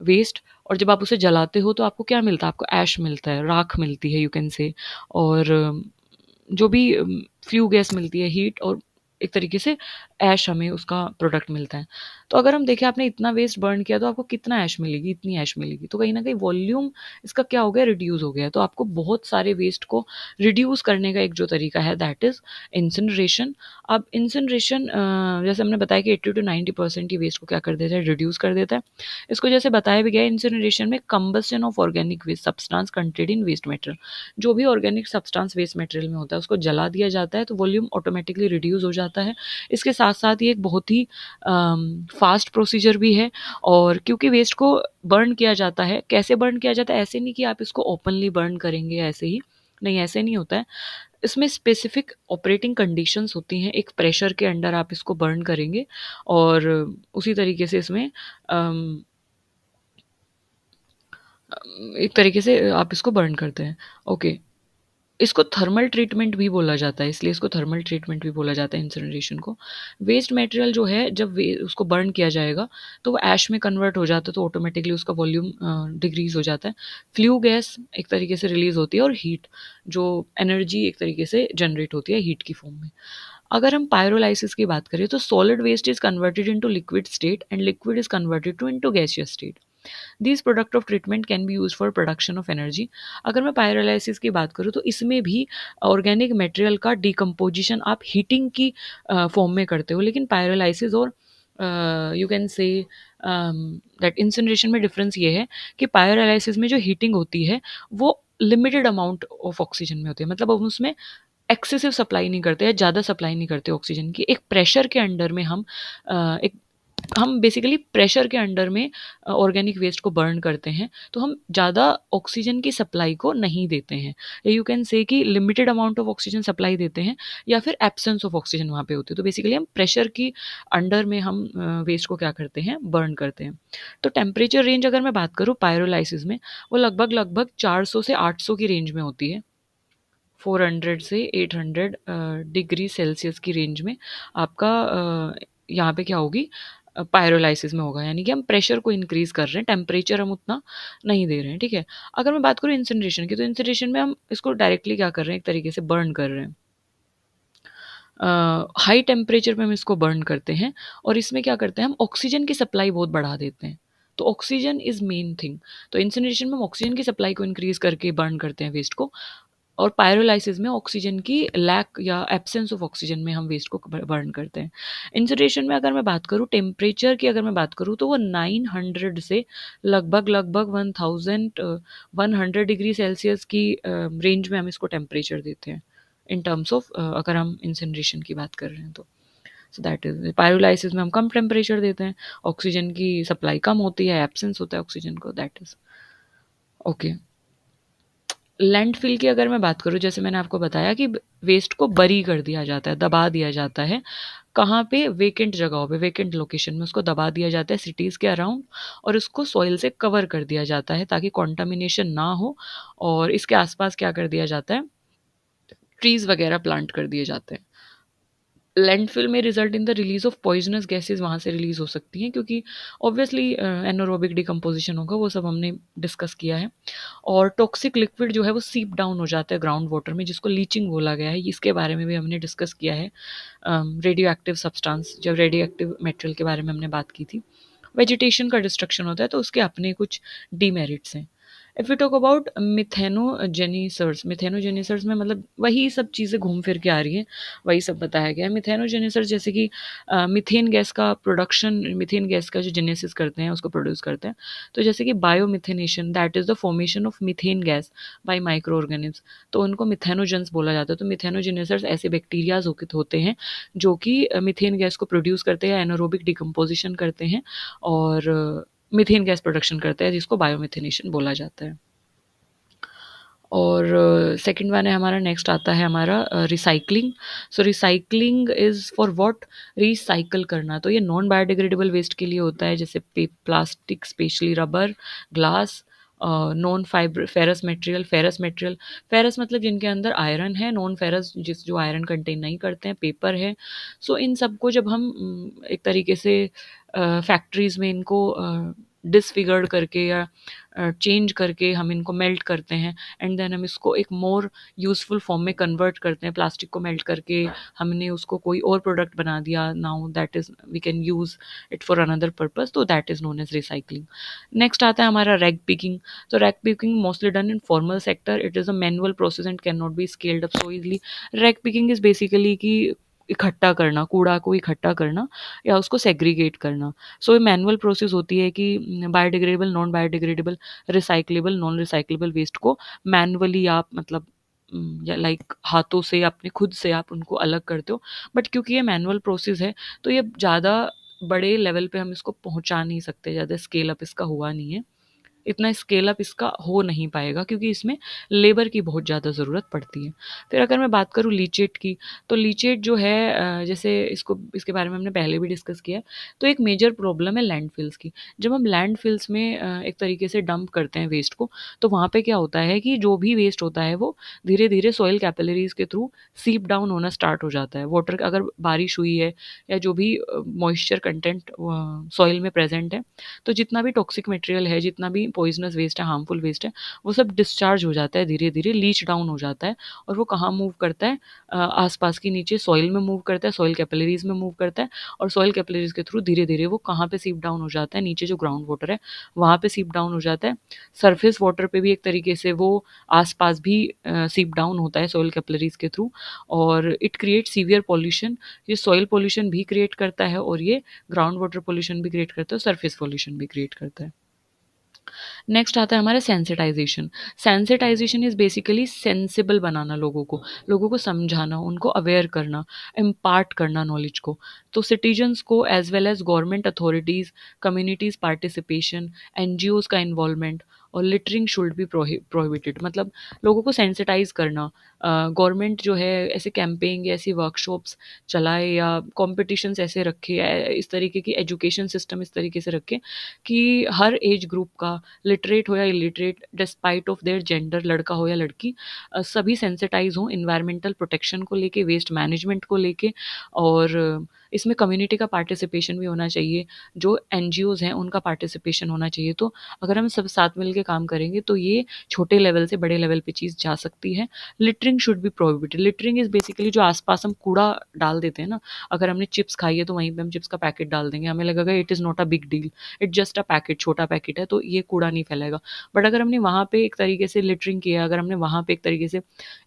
waste, और जब आप उसे जलाते हो तो आपको क्या मिलता है, आपको ऐश मिलता है, राख मिलती है यू कैन से, और जो भी फ्लू गैस मिलती है, हीट, और एक तरीके से ऐश हमें उसका प्रोडक्ट मिलता है। तो अगर हम देखें आपने इतना वेस्ट बर्न किया तो आपको कितना ऐश मिलेगी, इतनी ऐश मिलेगी। तो कहीं न कहीं वॉल्यूम इसका क्या हो गया, रिड्यूस हो गया है। तो आपको बहुत सारे वेस्ट को रिड्यूस करने का एक जो तरीका है दैट इज़ इंसिनरेशन। अब इंसिनरेशन जैसे हमने बताया कि 80 टू 90% की वेस्ट को क्या कर देता है, रिड्यूस कर देता है। इसको जैसे बताया भी गया है, इंसिनरेशन में combustion of organic waste substance contained in waste material, जो भी ऑर्गेनिक सब्सटेंस वेस्ट मटेरियल में होता है उसको जला दिया जाता है तो वॉल्यूम ऑटोमेटिकली रिड्यूस हो जाता है। इसके साथ साथ ये एक बहुत ही फास्ट प्रोसीजर भी है। और क्योंकि वेस्ट को बर्न किया जाता है, कैसे बर्न किया जाता है, ऐसे नहीं कि आप इसको ओपनली बर्न करेंगे ऐसे ही, नहीं ऐसे नहीं होता है। इसमें स्पेसिफिक ऑपरेटिंग कंडीशंस होती हैं, एक प्रेशर के अंडर आप इसको बर्न करेंगे और उसी तरीके से इसमें अम, एक तरीके से आप इसको बर्न करते हैं। ओके, इसको थर्मल ट्रीटमेंट भी बोला जाता है, इसलिए इसको थर्मल ट्रीटमेंट भी बोला जाता है इंसिनरेशन को। वेस्ट मटेरियल जो है जब उसको बर्न किया जाएगा तो वो ऐश में कन्वर्ट हो जाता है, तो ऑटोमेटिकली उसका वॉल्यूम डिक्रीज हो जाता है। फ्लू गैस एक तरीके से रिलीज होती है और हीट, जो एनर्जी एक तरीके से जनरेट होती है हीट की फॉर्म में। अगर हम पायरोलाइसिस की बात करें तो solid waste is converted into liquid state and liquid is converted to into gaseous state. These product of treatment can be use for production of energy. अगर मैं पायरोलाइसिस की बात करूँ तो इसमें भी ऑर्गेनिक मटेरियल का डिकम्पोजिशन आप हीटिंग की फॉर्म में करते हो, लेकिन पायरोलाइसिस और you can say that incineration में डिफरेंस ये है कि पायरोलाइसिस में जो हीटिंग होती है वो लिमिटेड अमाउंट ऑफ ऑक्सीजन में होती है, मतलब हम उसमें एक्सेसिव सप्लाई नहीं करते या ज़्यादा सप्लाई नहीं करते ऑक्सीजन की। एक प्रेशर के अंडर में एक हम बेसिकली प्रेशर के अंडर में ऑर्गेनिक वेस्ट को बर्न करते हैं, तो हम ज़्यादा ऑक्सीजन की सप्लाई को नहीं देते हैं, या यू कैन से कि limited amount of oxygen supply देते हैं या फिर एब्सेंस ऑफ ऑक्सीजन वहाँ पे होती है। तो बेसिकली हम प्रेशर की अंडर में हम वेस्ट को क्या करते हैं, बर्न करते हैं। तो टेम्परेचर रेंज अगर मैं बात करूँ पायरोलाइसिस में, वो लगभग लगभग 400 से 800 की रेंज में होती है। 400 से 800 डिग्री सेल्सियस की रेंज में आपका यहाँ पे क्या होगी, पायरोलाइसिस में होगा, यानी कि हम प्रेशर को इंक्रीज कर रहे हैं, टेम्परेचर हम उतना नहीं दे रहे हैं। ठीक है, अगर मैं बात करूँ इंसिनरेशन की, तो इंसिनरेशन में हम इसको डायरेक्टली क्या कर रहे हैं, एक तरीके से बर्न कर रहे हैं। हाई टेम्परेचर पे हम इसको बर्न करते हैं और इसमें क्या करते हैं, हम ऑक्सीजन की सप्लाई बहुत बढ़ा देते हैं। तो ऑक्सीजन इज मेन थिंग। तो इंसिनरेशन में हम ऑक्सीजन की सप्लाई को इंक्रीज करके बर्न करते हैं वेस्ट को, और पायरोलाइसिस में ऑक्सीजन की लैक या एब्सेंस ऑफ ऑक्सीजन में हम वेस्ट को बर्न करते हैं। इंसिनरेशन में अगर मैं बात करूँ टेम्परेचर की, अगर मैं बात करूँ तो वो 900 से लगभग लगभग 1100 डिग्री सेल्सियस की रेंज में हम इसको टेम्परेचर देते हैं इन टर्म्स ऑफ, अगर हम इंसिनरेशन की बात कर रहे हैं तो। सो दैट इज पायरोलाइसिस में हम कम टेम्परेचर देते हैं, ऑक्सीजन की सप्लाई कम होती है, एब्सेंस होता है ऑक्सीजन को, दैट इज ओके। लैंडफिल की अगर मैं बात करूँ, जैसे मैंने आपको बताया कि वेस्ट को बरी कर दिया जाता है, दबा दिया जाता है। कहाँ पे, वेकेंट जगहों पे, वेकेंट लोकेशन में उसको दबा दिया जाता है सिटीज़ के अराउंड, और उसको सॉइल से कवर कर दिया जाता है ताकि कॉन्टामिनेशन ना हो। और इसके आसपास क्या कर दिया जाता है, ट्रीज़ वगैरह प्लांट कर दिए जाते हैं। लैंडफिल में result in the release of poisonous gases वहाँ से रिलीज हो सकती हैं, क्योंकि ऑब्वियसली एनारोबिक डिकम्पोजिशन होगा, वो सब हमने डिस्कस किया है। और टॉक्सिक लिक्विड जो है वो सीप डाउन हो जाता है ग्राउंड वाटर में, जिसको लीचिंग बोला गया है, इसके बारे में भी हमने डिस्कस किया है। रेडियो एक्टिव सब्सटेंस, जब रेडियो एक्टिव मेटेरियल के बारे में हमने बात की थी। वेजिटेशन का डिस्ट्रक्शन होता है तो उसके अपने कुछ डीमेरिट्स हैं। इफ़ यू टॉक अबाउट मिथेनोजेनिसर्स, मिथेनोजेनिसर्स में मतलब वही सब चीज़ें घूम फिर के आ रही हैं, वही सब बताया गया है। मिथेनोजेनिसर्स जैसे कि मीथेन गैस का प्रोडक्शन, मीथेन गैस का जो जेनेसिस करते हैं उसको प्रोड्यूस करते हैं। तो जैसे कि biomethanation, that is the formation of methane gas bye micro organisms, तो उनको मिथेनोजेंस बोला जाता है। तो मिथेनोजेनिसर्स ऐसे बैक्टीरियाज होते हैं जो कि मीथेन गैस को प्रोड्यूस करते हैं, एनारोबिक डिकम्पोजिशन करते हैं और मीथेन गैस प्रोडक्शन करता है, जिसको बायोमिथेनेशन बोला जाता है। और सेकंड वन है हमारा, नेक्स्ट आता है हमारा recycling. So recycling is for what, recycle करना। तो ये नॉन बायोडिग्रेडेबल वेस्ट के लिए होता है, जैसे plastic, specially rubber, glass, non fibre ferrous material, ferrous मतलब जिनके अंदर आयरन है, नॉन फेरस जो आयरन कंटेन नहीं करते हैं, पेपर है। सो इन सब को जब हम एक तरीके से फैक्ट्रीज़ में इनको डिसफिगर्ड करके या चेंज करके हम इनको मेल्ट करते हैं, एंड देन हम इसको एक मोर यूज़फुल फॉर्म में कन्वर्ट करते हैं। प्लास्टिक को मेल्ट करके हमने उसको कोई और प्रोडक्ट बना दिया, now that is we can use it for another purpose, तो that is known as recycling. Next आता है हमारा रैग पिकिंग। तो rag picking mostly done in formal sector, it is a manual process and can not be scaled up so easily. Rag picking is basically कि इकट्ठा करना, कूड़ा को इकट्ठा करना या उसको सेग्रीगेट करना। सो ये मैनुअल प्रोसेस होती है कि biodegradable, non biodegradable, recyclable, non recyclable waste को मैनुअली आप मतलब या लाइक हाथों से अपने खुद से आप उनको अलग करते हो। बट क्योंकि ये मैनुअल प्रोसेस है तो ये ज़्यादा बड़े लेवल पे हम इसको पहुंचा नहीं सकते, ज़्यादा स्केल अप इसका हुआ नहीं है, इतना स्केल अप इसका हो नहीं पाएगा क्योंकि इसमें लेबर की बहुत ज़्यादा ज़रूरत पड़ती है। फिर अगर मैं बात करूँ लीचेट की, तो लीचेट जो है जैसे इसको इसके बारे में हमने पहले भी डिस्कस किया है, तो एक मेजर प्रॉब्लम है लैंडफिल्स की। जब हम लैंडफिल्स में एक तरीके से डंप करते हैं वेस्ट को, तो वहाँ पे क्या होता है कि जो भी वेस्ट होता है वो धीरे धीरे सॉइल कैपिलरीज के थ्रू सीप डाउन होना स्टार्ट हो जाता है। वाटर अगर बारिश हुई है या जो भी मॉइस्चर कंटेंट सॉइल में प्रेजेंट है, तो जितना भी टॉक्सिक मटेरियल है, जितना भी पॉइजनस वेस्ट है, हार्मफुल वेस्ट है, वो सब डिस्चार्ज हो जाता है, धीरे धीरे लीच डाउन हो जाता है। और वो कहाँ मूव करता है, आसपास की नीचे सॉइल में मूव करता है, सॉइल कैपिलरीज में मूव करता है, और सॉइल कैपिलरीज के थ्रू धीरे धीरे वो कहाँ पे सीप डाउन हो जाता है, नीचे जो ग्राउंड वाटर है वहाँ पे सीप डाउन हो जाता है। सरफेस वाटर पे भी एक तरीके से वो आसपास भी सीप डाउन होता है सॉइल कैपिलरीज के थ्रू, और इट क्रिएट सीवियर पॉल्यूशन। ये सॉइल पॉल्यूशन भी क्रिएट करता है और ये ग्राउंड वाटर पॉल्यूशन भी क्रिएट करता है, सरफेस पॉल्यूशन भी क्रिएट करता है। नेक्स्ट आता है हमारा sensitization. Sensitization is basically sensible बनाना, लोगों को समझाना, उनको अवेयर करना, इम्पार्ट करना नॉलेज को। तो सिटीजन्स को as well as government authorities, communities participation, NGOs का इन्वॉल्वमेंट, और लिटरिंग शुड बी प्रोहिबिटेड। मतलब लोगों को सेंसिटाइज करना, गवर्नमेंट जो है ऐसे कैंपेन या ऐसी वर्कशॉप्स चलाए या कॉम्पिटिशन्स ऐसे रखे, इस तरीके की एजुकेशन सिस्टम इस तरीके से रखे कि हर एज ग्रुप का, लिटरेट हो या illiterate, despite of their gender, लड़का हो या लड़की, सभी सेंसिटाइज हों इन्वायरमेंटल प्रोटेक्शन को लेके, वेस्ट मैनेजमेंट को लेके। और इसमें कम्युनिटी का पार्टिसिपेशन भी होना चाहिए, जो एनजीओज़ हैं उनका पार्टिसिपेशन होना चाहिए। तो अगर हम सब साथ मिल के काम करेंगे तो ये छोटे लेवल से बड़े लेवल पे चीज़ जा सकती है। Littering should be prohibited. Littering is basically जो आसपास हम कूड़ा डाल देते हैं ना, अगर हमने चिप्स खाई है तो वहीं पे हम चिप्स का पैकेट डाल देंगे, हमें लगेगा it is not a big deal, it just a packet, छोटा पैकेट है तो ये कूड़ा नहीं फैलेगा। बट अगर हमने वहाँ पे एक तरीके से लिटरिंग किया, अगर हमने वहाँ पे एक तरीके से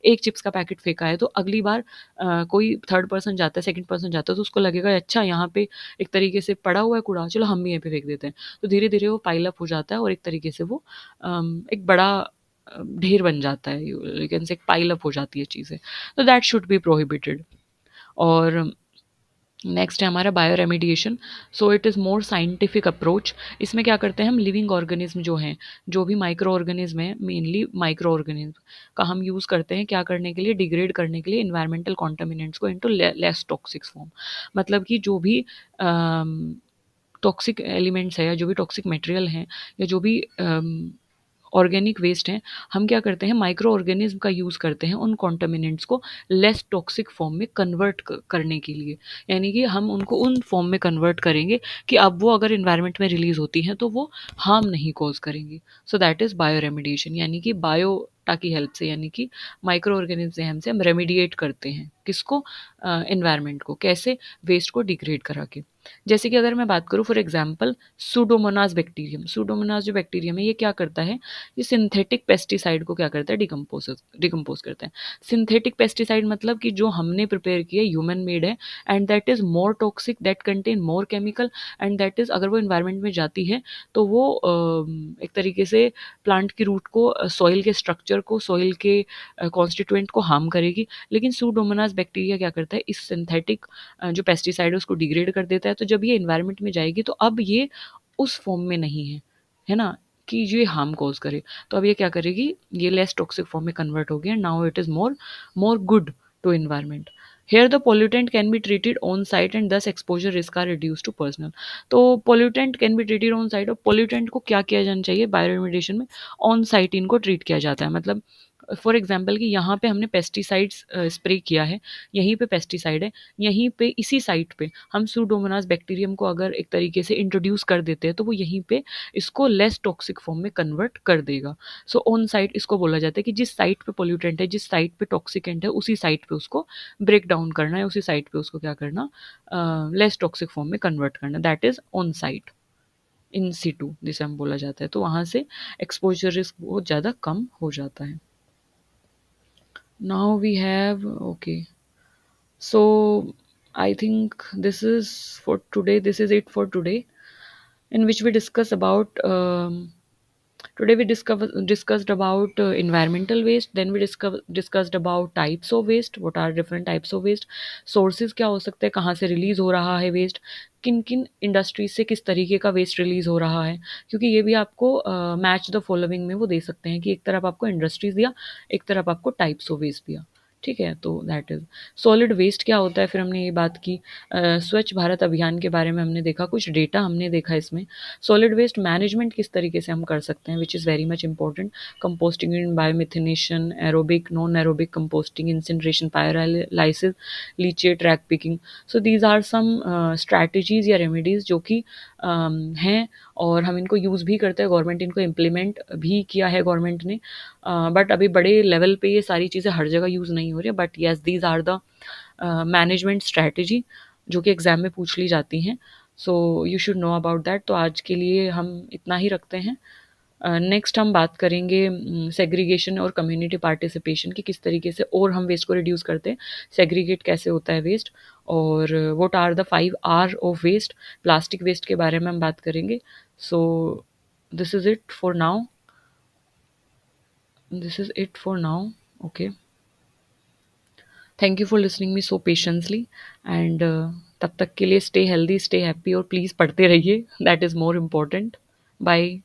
एक चिप्स का पैकेट फेंका है, तो अगली बार कोई थर्ड पर्सन जाता है, सेकंड पर्सन जाता है, तो उसको लगेगा अच्छा यहाँ पे एक तरीके से पड़ा हुआ है कूड़ा, चलो हम भी यहाँ पे फेंक देते हैं। तो धीरे धीरे वो पाइल अप हो जाता है और एक तरीके से वो एक बड़ा ढेर बन जाता है, यू कैन से एक पाइल अप हो जाती है चीज़ें। तो दैट शुड बी प्रोहिबिटेड। और नेक्स्ट है हमारा bio remediation. So it is more scientific approach. इसमें क्या करते हैं हम, लिविंग ऑर्गेनिज्म जो हैं, जो भी माइक्रो ऑर्गेनिज्म है, मेनली माइक्रो ऑर्गेनिज्म का हम यूज़ करते हैं क्या करने के लिए, डिग्रेड करने के लिए इन्वायरमेंटल कॉन्टामिनेंट्स को इनटू लेस टॉक्सिक फॉर्म। मतलब कि जो भी टॉक्सिक एलिमेंट्स है या जो भी टॉक्सिक मटेरियल हैं या जो भी ऑर्गेनिक वेस्ट हैं, हम क्या करते हैं, माइक्रो ऑर्गेनिज्म का यूज़ करते हैं उन कॉन्टामिनेंट्स को लेस टॉक्सिक फॉर्म में कन्वर्ट करने के लिए। यानी कि हम उनको उन फॉर्म में कन्वर्ट करेंगे कि अब वो अगर इन्वायरमेंट में रिलीज होती हैं तो वो हार्म नहीं कॉज करेंगी। सो दैट इज़ बायो रेमिडिएशन, यानी कि बायोटा की हेल्प से, यानी कि माइक्रो ऑर्गेनिज्म से हम रेमिडिएट करते हैं किसको, इन्वायरमेंट को। कैसे, वेस्ट को डिग्रेड करा के। जैसे कि अगर मैं बात करूँ for example Pseudomonas bacterium, Pseudomonas जो बैक्टीरियम है ये क्या करता है, ये सिंथेटिक पेस्टिसाइड को क्या करता है, डिकम्पोज करता है। सिंथेटिक पेस्टिसाइड मतलब कि जो हमने प्रिपेयर किया, ह्यूमन मेड है, and that is more toxic, that contain more chemical, and that is अगर वो इन्वायरमेंट में जाती है तो वो एक तरीके से प्लांट की रूट को, सॉइल के स्ट्रक्चर को, सॉइल के कॉन्स्टिट्यूएंट को हार्म करेगी। लेकिन सूडोमोनास बैक्टीरिया क्या करता है, इस सिंथेटिक जो पेस्टिसाइड है उसको डिग्रेड कर देता है। तो जब ये इन्वायरमेंट में जाएगी तो अब ये उस फॉर्म में नहीं है ना, कि ये हार्म कॉज करे। तो अब ये क्या करेगी, ये लेस टॉक्सिक फॉर्म में कन्वर्ट हो गया, now it is more good to environment. Here the pollutant can be treated on site and thus exposure risk are reduce to personal. तो pollutant can be treated on site, और pollutant को क्या किया जाना चाहिए bio remediation में, on site इनको treat किया जाता है। मतलब फॉर एग्जांपल कि यहाँ पे हमने पेस्टिसाइड्स स्प्रे किया है, यहीं पे पेस्टिसाइड है, यहीं पे इसी साइट पे हम सूडोमोनास बैक्टीरियम को अगर एक तरीके से इंट्रोड्यूस कर देते हैं तो वो यहीं पे इसको लेस टॉक्सिक फॉर्म में कन्वर्ट कर देगा। सो ऑन साइट इसको बोला जाता है कि जिस साइट पे पोल्यूटेंट है, जिस साइट पे टॉक्सिकेंट है, उसी साइट पे उसको ब्रेक डाउन करना है, उसी साइट पे उसको क्या करना, लेस टॉक्सिक फॉर्म में कन्वर्ट करना, that is on site, in situ जिसे हम बोला जाता है। तो वहाँ से एक्सपोजर रिस्क बहुत ज़्यादा कम हो जाता है। Now we have, okay. So I think this is for today. This is it for today, in which we discuss about. Today we discussed about environmental waste. Then we discussed about types of waste. What are different types of waste? Sources क्या हो सकते हैं, कहाँ से release हो रहा है waste, किन किन इंडस्ट्रीज से किस तरीके का वेस्ट रिलीज हो रहा है, क्योंकि ये भी आपको मैच द फॉलोइंग में वो दे सकते हैं कि एक तरफ आपको इंडस्ट्रीज दिया, एक तरफ आपको टाइप्स ऑफ वेस्ट दिया। ठीक है, तो दैट इज सॉलिड वेस्ट क्या होता है। फिर हमने ये बात की स्वच्छ भारत अभियान के बारे में, हमने देखा कुछ डेटा हमने देखा इसमें। सॉलिड वेस्ट मैनेजमेंट किस तरीके से हम कर सकते हैं, which is very much important. Composting in biomethanation, aerobic non aerobic composting, incineration, pyrolysis, leachate, rag picking. So these are some strategies या रेमेडीज जो कि हैं और हम इनको यूज़ भी करते हैं, गवर्नमेंट इनको इम्प्लीमेंट भी किया है गवर्नमेंट ने, बट अभी बड़े लेवल पे ये सारी चीज़ें हर जगह यूज़ नहीं हो रही है। But yes, these are the management strategy जो कि एग्ज़ाम में पूछ ली जाती हैं। So you should know about that. तो आज के लिए हम इतना ही रखते हैं। नेक्स्ट हम बात करेंगे सेग्रीगेशन और कम्युनिटी पार्टिसिपेशन की, किस तरीके से और हम वेस्ट को रिड्यूस करते हैं, सेग्रीगेट कैसे होता है वेस्ट, और what are the 5 R of waste. Plastic waste के बारे में हम बात करेंगे। So this is it for now, this is it for now. Okay, thank you for listening me so patiently and तब तक के लिए स्टे हेल्दी, स्टे हैप्पी और प्लीज़ पढ़ते रहिए, that is more important. Bye.